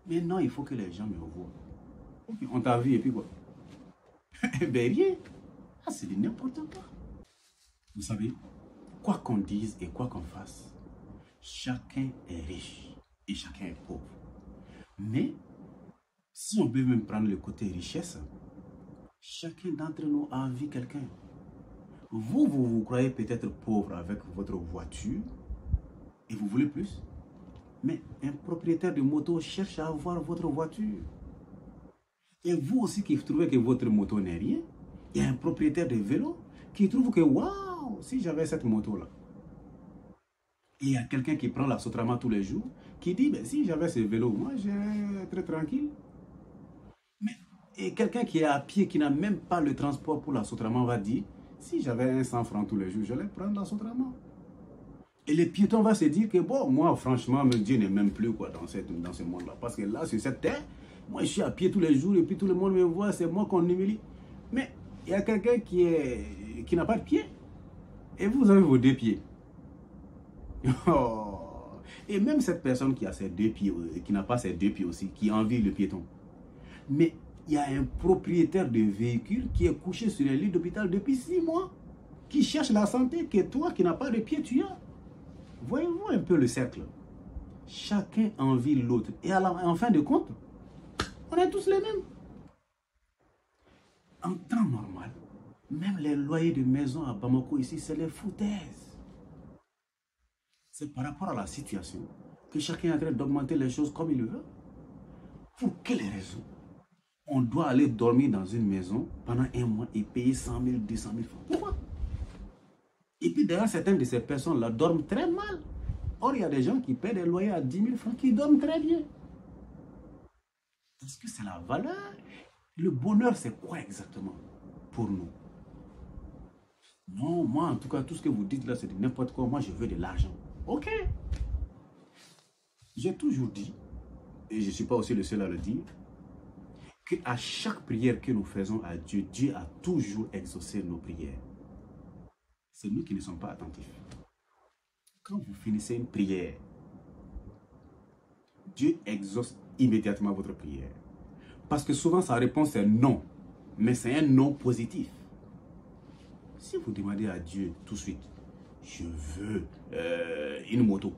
Speaker 1: Mais non, il faut que les gens me revoient. Okay, on t'a vu et puis quoi? Ben rien. Ah, c'est de n'importe quoi. Vous savez, quoi qu'on dise et quoi qu'on fasse, chacun est riche et chacun est pauvre. Mais, si on peut même prendre le côté richesse, chacun d'entre nous a envie quelqu'un. Vous croyez peut-être pauvre avec votre voiture et vous voulez plus. Mais un propriétaire de moto cherche à avoir votre voiture. Et vous aussi qui trouvez que votre moto n'est rien, il y a un propriétaire de vélo qui trouve que waouh, si j'avais cette moto-là. Il y a quelqu'un qui prend la Sotrama tous les jours, qui dit, ben, si j'avais ce vélo, moi, j'irais très tranquille. Mais, et quelqu'un qui est à pied, qui n'a même pas le transport pour la Sotrama, va dire, si j'avais un 100 francs tous les jours, j'allais prendre la Sotrama. Et le piéton va se dire que, bon, moi, franchement, Dieu n'est même plus quoi, dans ce monde-là. Parce que là, sur cette terre, moi, je suis à pied tous les jours et puis tout le monde me voit, c'est moi qu'on humilie. Mais il y a quelqu'un qui n'a pas de pied. Et vous avez vos deux pieds. Oh. Et même cette personne qui a ses deux pieds, qui n'a pas ses deux pieds aussi, qui envie le piéton. Mais il y a un propriétaire de véhicule qui est couché sur un lit d'hôpital depuis 6 mois, qui cherche la santé, que toi qui n'as pas de pied, tu as. Voyez-vous un peu le cercle. Chacun envie l'autre. Et en fin de compte, on est tous les mêmes. En temps normal, même les loyers de maison à Bamako ici, c'est les foutaises. C'est par rapport à la situation que chacun est en train d'augmenter les choses comme il le veut. Pour quelles raisons on doit aller dormir dans une maison pendant 1 mois et payer 100 000, 200 000 francs? Pourquoi? Et puis d'ailleurs, certaines de ces personnes-là dorment très mal. Or, il y a des gens qui paient des loyers à 10 000 francs qui dorment très bien. Est-ce que c'est la valeur? Le bonheur, c'est quoi exactement pour nous? Non, moi, en tout cas, tout ce que vous dites là, c'est de n'importe quoi. Moi, je veux de l'argent. Ok. J'ai toujours dit, et je ne suis pas aussi le seul à le dire, qu'à chaque prière que nous faisons à Dieu, Dieu a toujours exaucé nos prières. C'est nous qui ne sommes pas attentifs. Quand vous finissez une prière, Dieu exauce immédiatement votre prière. Parce que souvent, sa réponse est non. Mais c'est un non positif. Si vous demandez à Dieu tout de suite, je veux une moto.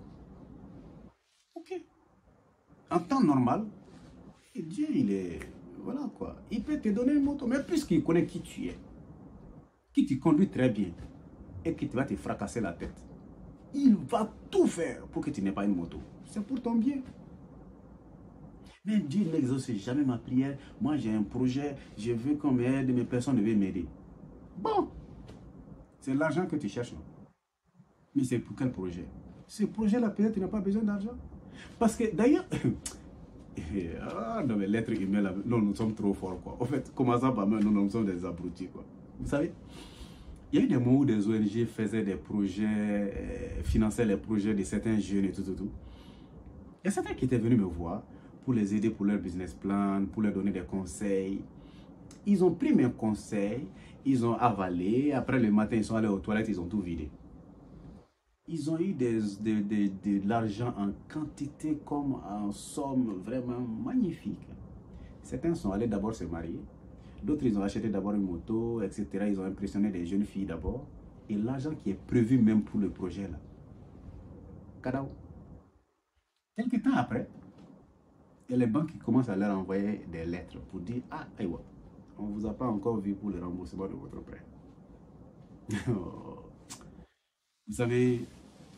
Speaker 1: Ok. En temps normal, Dieu, il est... Voilà quoi. Il peut te donner une moto. Mais puisqu'il connaît qui tu es, qui te conduit très bien, et qui va te fracasser la tête, il va tout faire pour que tu n'aies pas une moto. C'est pour ton bien. Mais Dieu n'exauce jamais ma prière. Moi, j'ai un projet, je veux qu'on m'aide, mais personne ne veut m'aider. Bon, c'est l'argent que tu cherches. Mais c'est pour quel projet? Ce projet-là, peut-être, tu n'as pas besoin d'argent. Parce que, d'ailleurs, ah non, mais l'être humain, là, non, nous sommes trop forts, quoi. En fait, commençant par moi, nous sommes des abrutis, quoi. Vous savez, il y a eu des moments où des ONG faisaient des projets, finançaient les projets de certains jeunes et tout. Il y a certains qui étaient venus me voir pour les aider pour leur business plan, pour leur donner des conseils. Ils ont pris mes conseils, ils ont avalé. Après, le matin, ils sont allés aux toilettes, ils ont tout vidé. Ils ont eu de l'argent en quantité comme en somme vraiment magnifique. Certains sont allés d'abord se marier. D'autres, ils ont acheté d'abord une moto, etc. Ils ont impressionné des jeunes filles d'abord. Et l'argent qui est prévu même pour le projet là. Kadao. Quelques temps après, il y a les banques qui commencent à leur envoyer des lettres pour dire « Ah, aïwa, on ne vous a pas encore vu pour le remboursement de votre prêt. » Vous savez,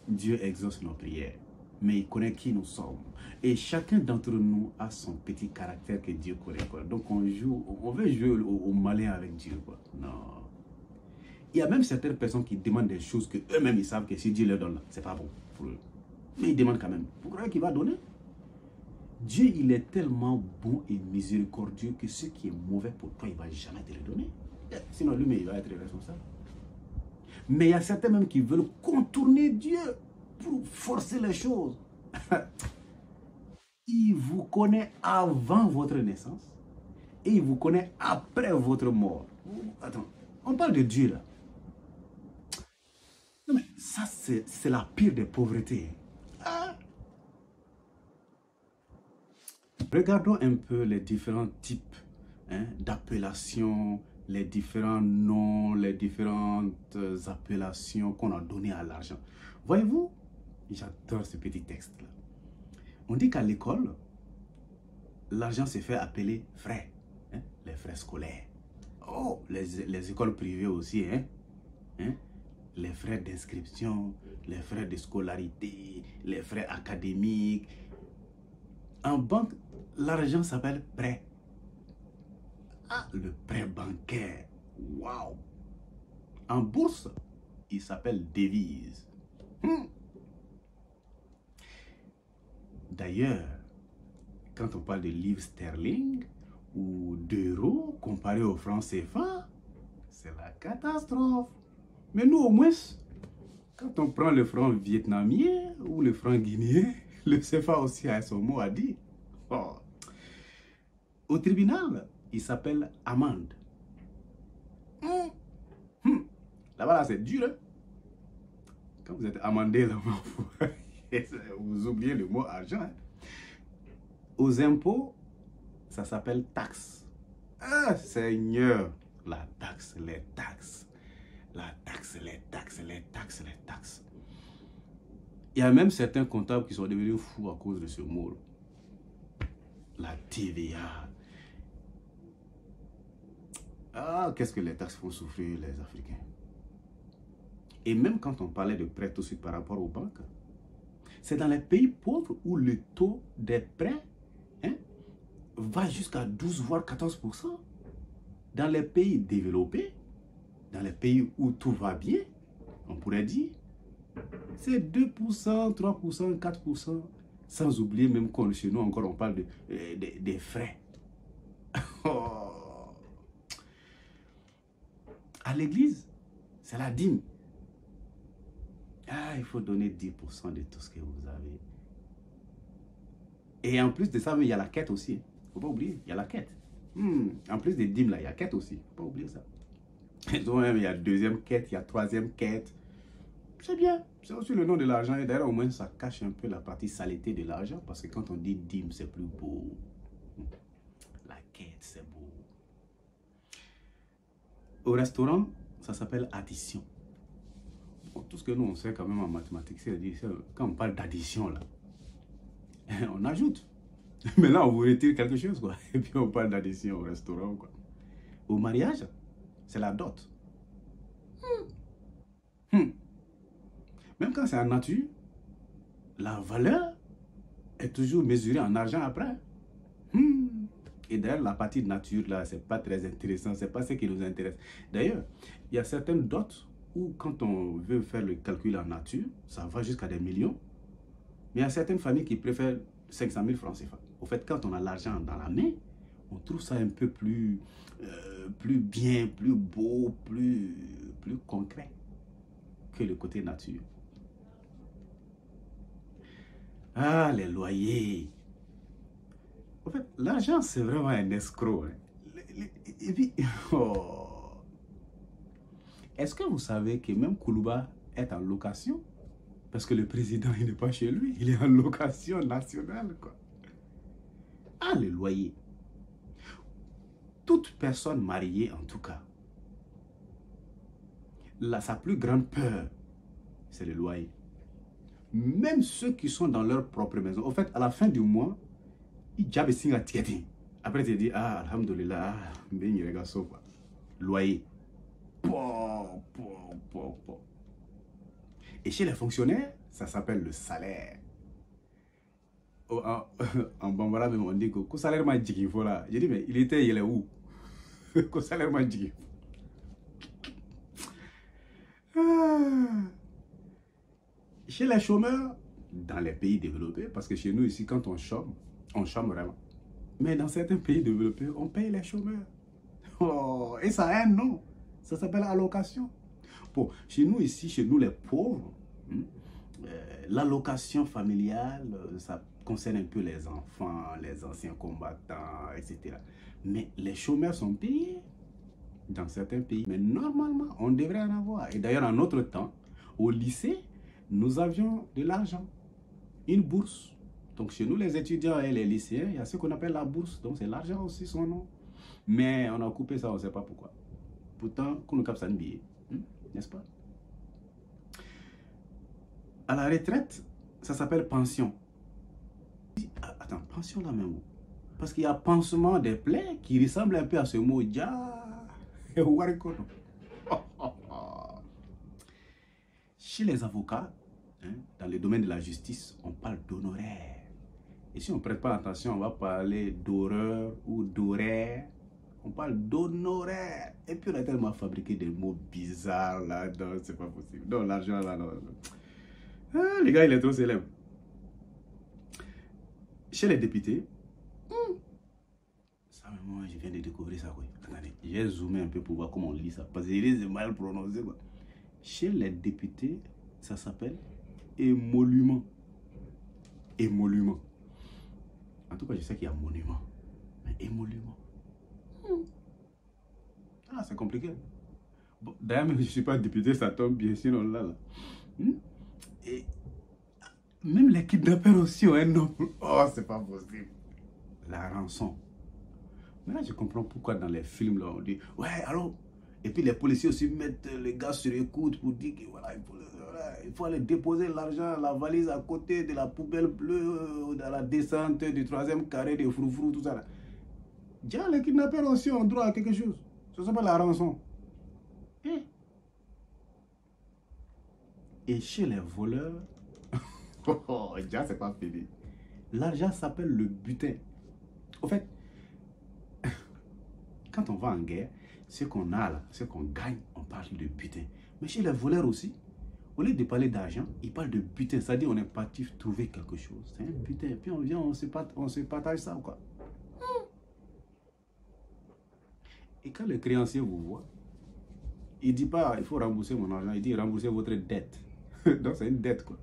Speaker 1: Dieu exauce nos prières, mais il connaît qui nous sommes. Et chacun d'entre nous a son petit caractère que Dieu connaît, quoi. Donc on veut jouer au malin avec Dieu, quoi. Non. Il y a même certaines personnes qui demandent des choses que eux-mêmes ils savent que si Dieu leur donne, c'est pas bon pour eux. Mais ils demandent quand même. Vous croyez qu'il va donner? Dieu, il est tellement bon et miséricordieux que ce qui est mauvais pour toi, il ne va jamais te le donner. Sinon, lui-même, il va être responsable. Mais il y a certains même qui veulent contourner Dieu pour forcer les choses. Il vous connaît avant votre naissance et il vous connaît après votre mort. Attends, on parle de Dieu là. Non mais ça, c'est la pire des pauvretés. Ah. Regardons un peu les différents types d'appellations, les différents noms, les différentes appellations qu'on a données à l'argent. Voyez-vous, j'adore ce petit texte-là. On dit qu'à l'école, l'argent se fait appeler frais, les frais scolaires. Oh, les écoles privées aussi, les frais d'inscription, les frais de scolarité, les frais académiques. En banque, l'argent s'appelle prêt. Ah, le prêt bancaire. Waouh! En bourse, il s'appelle devise. D'ailleurs, quand on parle de livres sterling ou d'euros comparé au franc CFA, c'est la catastrophe. Mais nous, au moins, quand on prend le franc vietnamien ou le franc guinéen, le CFA aussi a son mot à dire. Oh. Au tribunal, il s'appelle amende. Là-bas, là, c'est dur. Hein? Quand vous êtes amendé, là, vous oubliez le mot argent. Hein? Aux impôts, ça s'appelle taxe. Ah, Seigneur, la taxe, les taxes. La taxe, les taxes, les taxes, les taxes. Il y a même certains comptables qui sont devenus fous à cause de ce mot. La TVA. Ah, qu'est-ce que les taxes font souffrir les Africains. Et même quand on parlait de prêts tout de suite par rapport aux banques, c'est dans les pays pauvres où le taux des prêts va jusqu'à 12 voire 14%. Dans les pays développés, dans les pays où tout va bien, on pourrait dire, c'est 2%, 3%, 4%, sans oublier même qu'on chez nous encore on parle des frais. Oh. À l'église, c'est la dîme. Ah, il faut donner 10% de tout ce que vous avez. Et en plus de ça, il y a la quête aussi. Il ne faut pas oublier, il y a la quête. En plus des dîmes, là, il y a quête aussi. Il ne faut pas oublier ça. Et donc, il y a deuxième quête, il y a troisième quête. C'est bien. C'est aussi le nom de l'argent. Et d'ailleurs, au moins, ça cache un peu la partie saleté de l'argent. Parce que quand on dit dîme, c'est plus beau. La quête, c'est beau. Au restaurant, ça s'appelle addition. Bon, tout ce que nous, on sait quand même en mathématiques, c'est quand on parle d'addition, là, on ajoute. Mais là, on vous retire quelque chose, quoi. Et puis, on parle d'addition au restaurant, quoi. Au mariage, c'est la dot. Même quand c'est en nature, la valeur est toujours mesurée en argent après. Et d'ailleurs, la partie de nature, là, c'est pas très intéressant. C'est pas ce qui nous intéresse. D'ailleurs, il y a certaines dots où, quand on veut faire le calcul en nature, ça va jusqu'à des millions. Mais il y a certaines familles qui préfèrent 500 000 francs CFA. Au fait, quand on a l'argent dans la main, on trouve ça un peu plus bien, plus beau, plus concret que le côté nature. Ah, les loyers. En fait, l'argent, c'est vraiment un escroc. Hein. Et puis, est-ce que vous savez que même Koulouba est en location? Parce que le président, il n'est pas chez lui. Il est en location nationale, quoi. Ah, les loyers. Toute personne mariée, en tout cas, sa plus grande peur, c'est le loyer. Même ceux qui sont dans leur propre maison. En fait, à la fin du mois, ils diable signe à tiédi. Après, tu te dis, ah, alhamdoulilah, ben il regarde ça, quoi. Loyer. Et chez les fonctionnaires, ça s'appelle le salaire. En Bambara, même, on dit que le salaire m'a dit qu'il faut là. J'ai dit, mais il est où? Le salaire m'a dit. Chez les chômeurs, dans les pays développés, parce que chez nous ici, quand on chôme vraiment. Mais dans certains pays développés, on paye les chômeurs. Oh, et ça a un nom. Ça s'appelle allocation. Bon, chez nous ici, chez nous les pauvres, l'allocation familiale, ça concerne un peu les enfants, les anciens combattants, etc. Mais les chômeurs sont payés dans certains pays. Mais normalement, on devrait en avoir. Et d'ailleurs, en notre temps, au lycée, nous avions de l'argent, une bourse. Donc chez nous, les étudiants et les lycéens, il y a ce qu'on appelle la bourse. Donc c'est l'argent aussi, son nom. Mais on a coupé ça, on ne sait pas pourquoi. Pourtant, qu'on nous capte ça un billet, n'est-ce pas? À la retraite, ça s'appelle pension. Attends, pension là même. Parce qu'il y a pansement des plaies qui ressemble un peu à ce mot. Chez les avocats, dans le domaine de la justice, on parle d'honoraires. Et si on ne prête pas attention, on va parler d'horreur ou d'horaire. On parle d'honoraires. Et puis on a tellement fabriqué des mots bizarres là. Non, c'est pas possible. Non, l'argent là, non. Ah, les gars, il est trop célèbre. Chez les députés, ça, moi, je viens de découvrir ça. Oui. Attendez, j'ai zoomé un peu pour voir comment on lit ça. Parce que c'est mal prononcé. Quoi. Chez les députés, ça s'appelle émolument. Émolument. En tout cas, je sais qu'il y a monument. Mais émolument. Ah, c'est compliqué. Bon, d'ailleurs, même si je ne suis pas député, ça tombe bien, sinon là. Et même les kidnappeurs aussi ont un nom. Oh, c'est pas possible. La rançon. Mais là, je comprends pourquoi dans les films, là, on dit, ouais, alors. Et puis les policiers aussi mettent les gars sur écoute pour dire que voilà, il faut aller déposer l'argent, la valise à côté de la poubelle bleue, dans la descente du 3e carré de froufrou, tout ça là. Déjà, les kidnappeurs aussi ont droit à quelque chose. Ça s'appelle la rançon. Et chez les voleurs, déjà, c'est pas fini. L'argent s'appelle le butin. Au fait, quand on va en guerre, ce qu'on a là, ce qu'on gagne, on parle de butin. Mais chez les voleurs aussi, au lieu de parler d'argent, ils parlent de butin. C'est-à-dire qu'on est parti trouver quelque chose. C'est un butin. Et puis on vient, on se partage ça, quoi. Et quand le créancier vous voit, il ne dit pas, il faut rembourser mon argent, il dit rembourser votre dette. Donc c'est une dette quoi.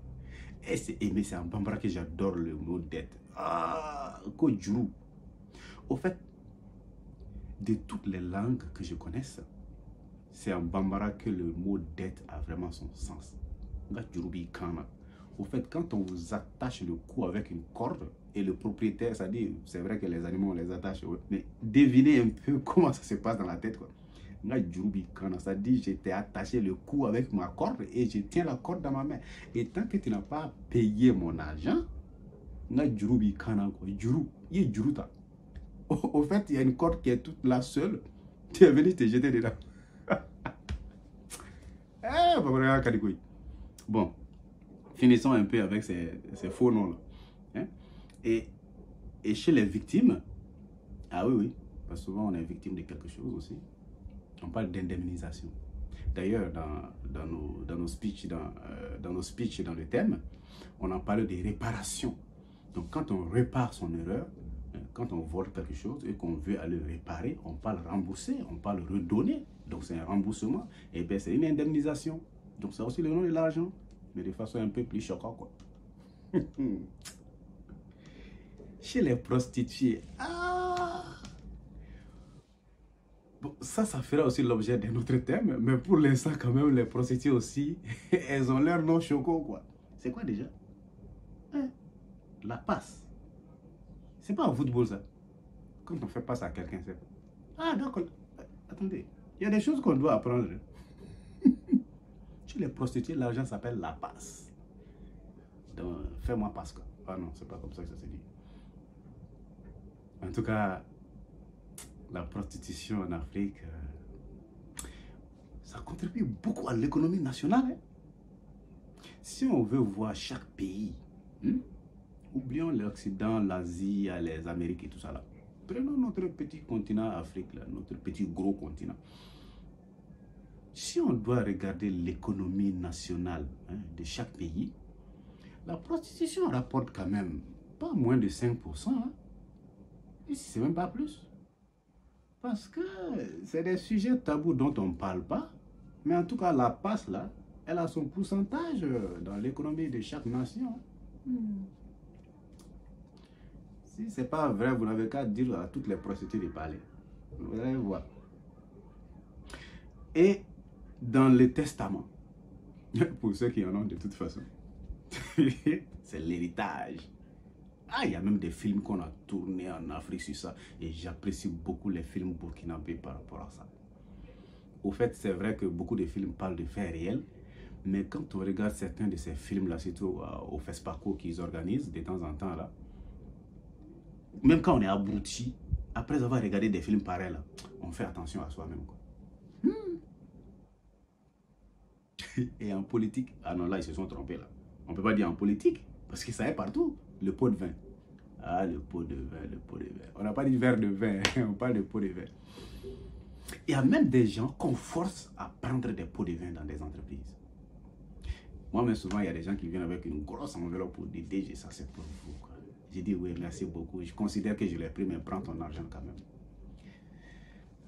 Speaker 1: Mais c'est en bambara que j'adore le mot dette. Ah, Kojuru. Au fait, de toutes les langues que je connaisse, c'est en bambara que le mot dette a vraiment son sens. Au fait, quand on vous attache le cou avec une corde et le propriétaire, ça dit, c'est vrai que les animaux on les attache, mais devinez un peu comment ça se passe dans la tête quoi. Ça dit, je t'ai attaché le cou avec ma corde et je tiens la corde dans ma main. Et tant que tu n'as pas payé mon argent, au fait, il y a une corde qui est toute là seule. Tu es venu te jeter dedans. Bon, finissons un peu avec ces faux noms-là. Hein? Et chez les victimes, ah oui, parce que souvent on est victime de quelque chose aussi. On parle d'indemnisation. D'ailleurs, dans nos speeches, dans le thème, on en parle de réparation. Donc, quand on répare son erreur, quand on vole quelque chose et qu'on veut aller réparer, on parle rembourser, on parle redonner. Donc, c'est un remboursement. Et bien, c'est une indemnisation. Donc, c'est aussi le nom de l'argent, mais de façon un peu plus choquante, quoi. Chez les prostituées, bon, ça fera aussi l'objet d'un autre thème, mais pour l'instant, quand même, les prostituées aussi, elles ont leur nom choco, quoi. C'est quoi déjà? Hein? La passe. C'est pas en football, ça. Quand on fait passe à quelqu'un, c'est... Ah, d'accord. Attendez, il y a des choses qu'on doit apprendre. Chez les prostituées, l'argent s'appelle la passe. Donc, fais-moi passe, quoi. Ah non, c'est pas comme ça que ça se dit. En tout cas, la prostitution en Afrique, ça contribue beaucoup à l'économie nationale. Hein? Si on veut voir chaque pays, oublions l'Occident, l'Asie, les Amériques et tout ça là. Prenons notre petit continent Afrique, là, notre petit gros continent. Si on doit regarder l'économie nationale de chaque pays, la prostitution rapporte quand même pas moins de 5%. Hein? Et c'est même pas plus. Parce que c'est des sujets tabous dont on ne parle pas. Mais en tout cas, la passe là, elle a son pourcentage dans l'économie de chaque nation. Si ce n'est pas vrai, vous n'avez qu'à dire à toutes les prostituées de parler. Vous allez voir. Et dans le testament, pour ceux qui en ont de toute façon, c'est l'héritage. Ah, il y a même des films qu'on a tournés en Afrique sur ça. Et j'apprécie beaucoup les films burkinabés par rapport à ça. Au fait, c'est vrai que beaucoup de films parlent de faits réels. Mais quand on regarde certains de ces films-là, surtout au FESPACO qu'ils organisent de temps en temps, là, même quand on est abruti, après avoir regardé des films pareils, là, on fait attention à soi-même. Et en politique, ah non, là, ils se sont trompés. Là. On ne peut pas dire en politique, parce que ça est partout. Le pot de vin. Ah, le pot de vin, le pot de vin. On n'a pas dit verre de vin, on parle de pot de vin. Il y a même des gens qu'on force à prendre des pots de vin dans des entreprises. Moi, mais souvent, il y a des gens qui viennent avec une grosse enveloppe pour dire DG, ça c'est pour vous. J'ai dit oui, merci beaucoup. Je considère que je l'ai pris, mais prends ton argent quand même.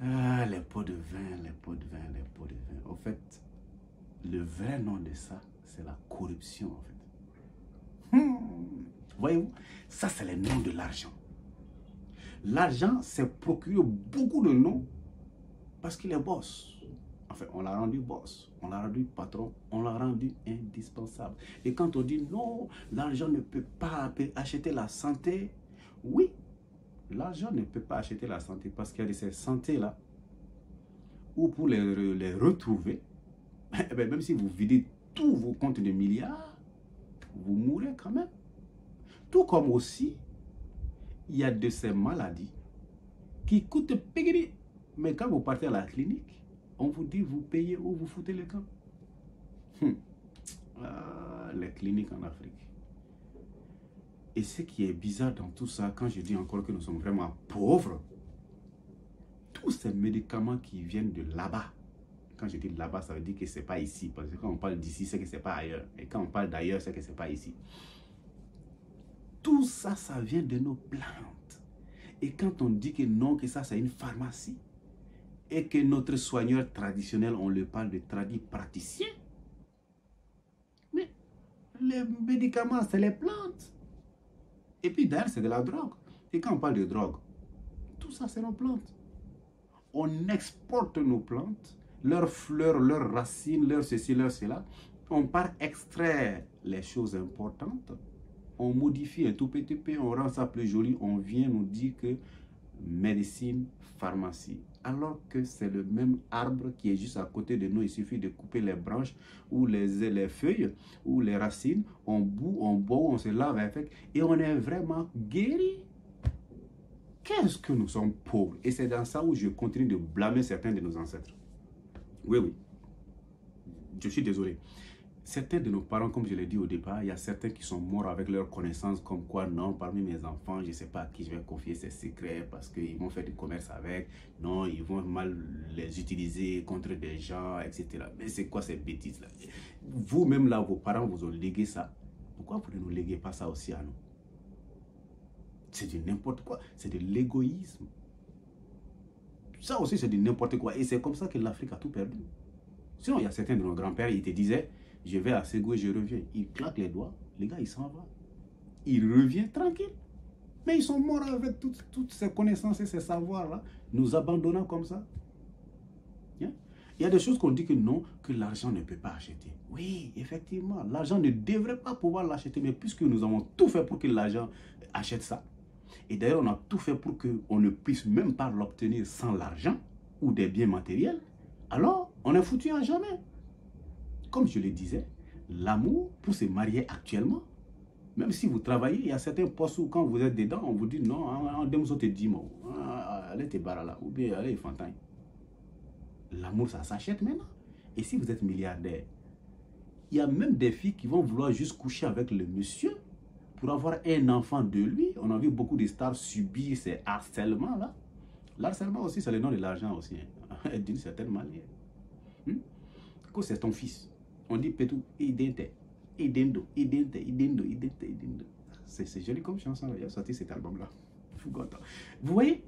Speaker 1: Ah, les pots de vin, les pots de vin, les pots de vin. Au fait, le vrai nom de ça, c'est la corruption, en fait. Voyez-vous, ça, c'est le nom de l'argent. L'argent s'est procuré beaucoup de noms parce qu'il est boss. Enfin, on l'a rendu boss, on l'a rendu patron, on l'a rendu indispensable. Et quand on dit non, l'argent ne peut pas acheter la santé, oui, l'argent ne peut pas acheter la santé parce qu'il y a de ces santé-là où pour les retrouver, même si vous videz tous vos comptes de milliards, vous mourrez quand même. Tout comme aussi, il y a de ces maladies qui coûtent pégri. Mais quand vous partez à la clinique, on vous dit vous payez ou vous foutez le camp. Les cliniques en Afrique. Et ce qui est bizarre dans tout ça, quand je dis encore que nous sommes vraiment pauvres, tous ces médicaments qui viennent de là-bas, quand je dis là-bas, ça veut dire que ce n'est pas ici. Parce que quand on parle d'ici, c'est que ce n'est pas ailleurs. Et quand on parle d'ailleurs, c'est que ce n'est pas ici. Tout ça, ça vient de nos plantes. Et quand on dit que non, que ça, c'est une pharmacie, et que notre soigneur traditionnel, on le parle de tradis praticiens. Mais les médicaments, c'est les plantes. Et puis d'ailleurs, c'est de la drogue. Et quand on parle de drogue, tout ça, c'est nos plantes. On exporte nos plantes, leurs fleurs, leurs racines, leurs ceci, leurs cela. On part extraire les choses importantes. On modifie un tout petit peu, on rend ça plus joli. On vient nous dire que médecine, pharmacie. Alors que c'est le même arbre qui est juste à côté de nous. Il suffit de couper les branches ou les feuilles ou les racines. On bout, on boit, on se lave avec et on est vraiment guéri. Qu'est-ce que nous sommes pauvres? Et c'est dans ça où je continue de blâmer certains de nos ancêtres. Oui, oui. Je suis désolé. Certains de nos parents, comme je l'ai dit au départ, il y a certains qui sont morts avec leurs connaissances, comme quoi, non, parmi mes enfants, je ne sais pas à qui je vais confier ces secrets parce qu'ils vont faire du commerce avec, non, ils vont mal les utiliser contre des gens, etc. Mais c'est quoi ces bêtises-là? Vous-même, là, vos parents vous ont légué ça. Pourquoi vous ne nous léguez pas ça aussi à nous? C'est du n'importe quoi, c'est de l'égoïsme. Ça aussi, c'est du n'importe quoi. Et c'est comme ça que l'Afrique a tout perdu. Sinon, il y a certains de nos grands-pères, ils te disaient, je vais à Ségou et je reviens. Il claque les doigts, les gars, il s'en va. Il revient tranquille. Mais ils sont morts avec toutes ces connaissances et ces savoirs-là, nous abandonnant comme ça. Il y a des choses qu'on dit que non, que l'argent ne peut pas acheter. Oui, effectivement, l'argent ne devrait pas pouvoir l'acheter, mais puisque nous avons tout fait pour que l'argent achète ça, et d'ailleurs on a tout fait pour qu'on ne puisse même pas l'obtenir sans l'argent ou des biens matériels, alors on est foutu à jamais. Comme je le disais, l'amour pour se marier actuellement, même si vous travaillez, il y a certains postes où quand vous êtes dedans, on vous dit non, on te dit, allez te barrer là, ou bien allez fantin. L'amour, ça s'achète maintenant. Et si vous êtes milliardaire, il y a même des filles qui vont vouloir juste coucher avec le monsieur pour avoir un enfant de lui. On a vu beaucoup de stars subir ces harcèlements-là. L'harcèlement aussi, c'est le nom de l'argent aussi, hein, d'une certaine manière. Quand c'est ton fils, on dit Petou, idente, idendo. C'est joli comme chanson, il a sorti cet album-là. Vous voyez,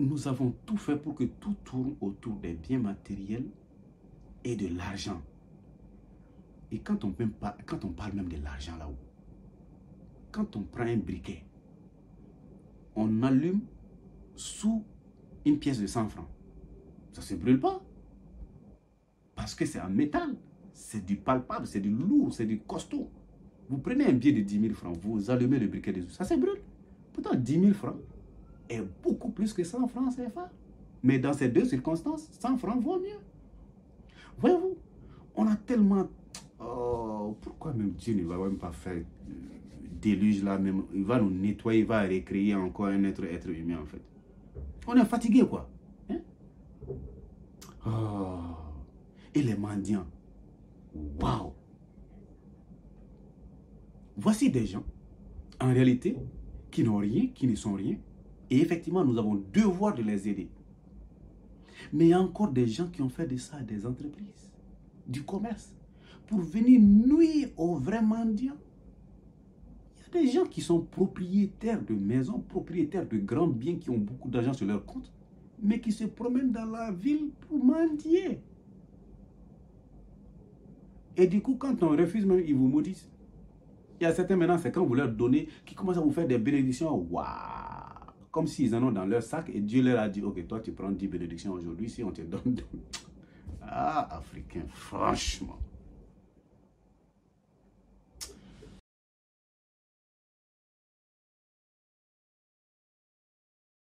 Speaker 1: nous avons tout fait pour que tout tourne autour des biens matériels et de l'argent. Et quand on parle même de l'argent là-haut, quand on prend un briquet, on allume sous une pièce de 100 francs. Ça ne se brûle pas. Parce que c'est en métal. C'est du palpable, c'est du lourd, c'est du costaud. Vous prenez un billet de 10 000 francs, vous allumez le briquet dessus, ça se brûle. Pourtant, 10 000 francs est beaucoup plus que 100 francs CFA. Mais dans ces deux circonstances, 100 francs vaut mieux. Voyez-vous, on a tellement... Oh, pourquoi même Dieu ne va même pas faire déluge là même? Il va nous nettoyer, il va recréer encore un être humain en fait. On est fatigué quoi. Hein? Oh. Et les mendiants. Waouh! Voici des gens, en réalité, qui n'ont rien, qui ne sont rien. Et effectivement, nous avons le devoir de les aider. Mais il y a encore des gens qui ont fait de ça des entreprises, du commerce, pour venir nuire aux vrais mendiants. Il y a des gens qui sont propriétaires de maisons, propriétaires de grands biens, qui ont beaucoup d'argent sur leur compte, mais qui se promènent dans la ville pour mendier. Et du coup, quand on refuse même, ils vous maudissent. Il y a certains maintenant, c'est quand vous leur donnez, qui commencent à vous faire des bénédictions. Waouh! Comme s'ils en ont dans leur sac et Dieu leur a dit, ok, toi tu prends 10 bénédictions aujourd'hui, si on te donne... Ah, Africain, franchement.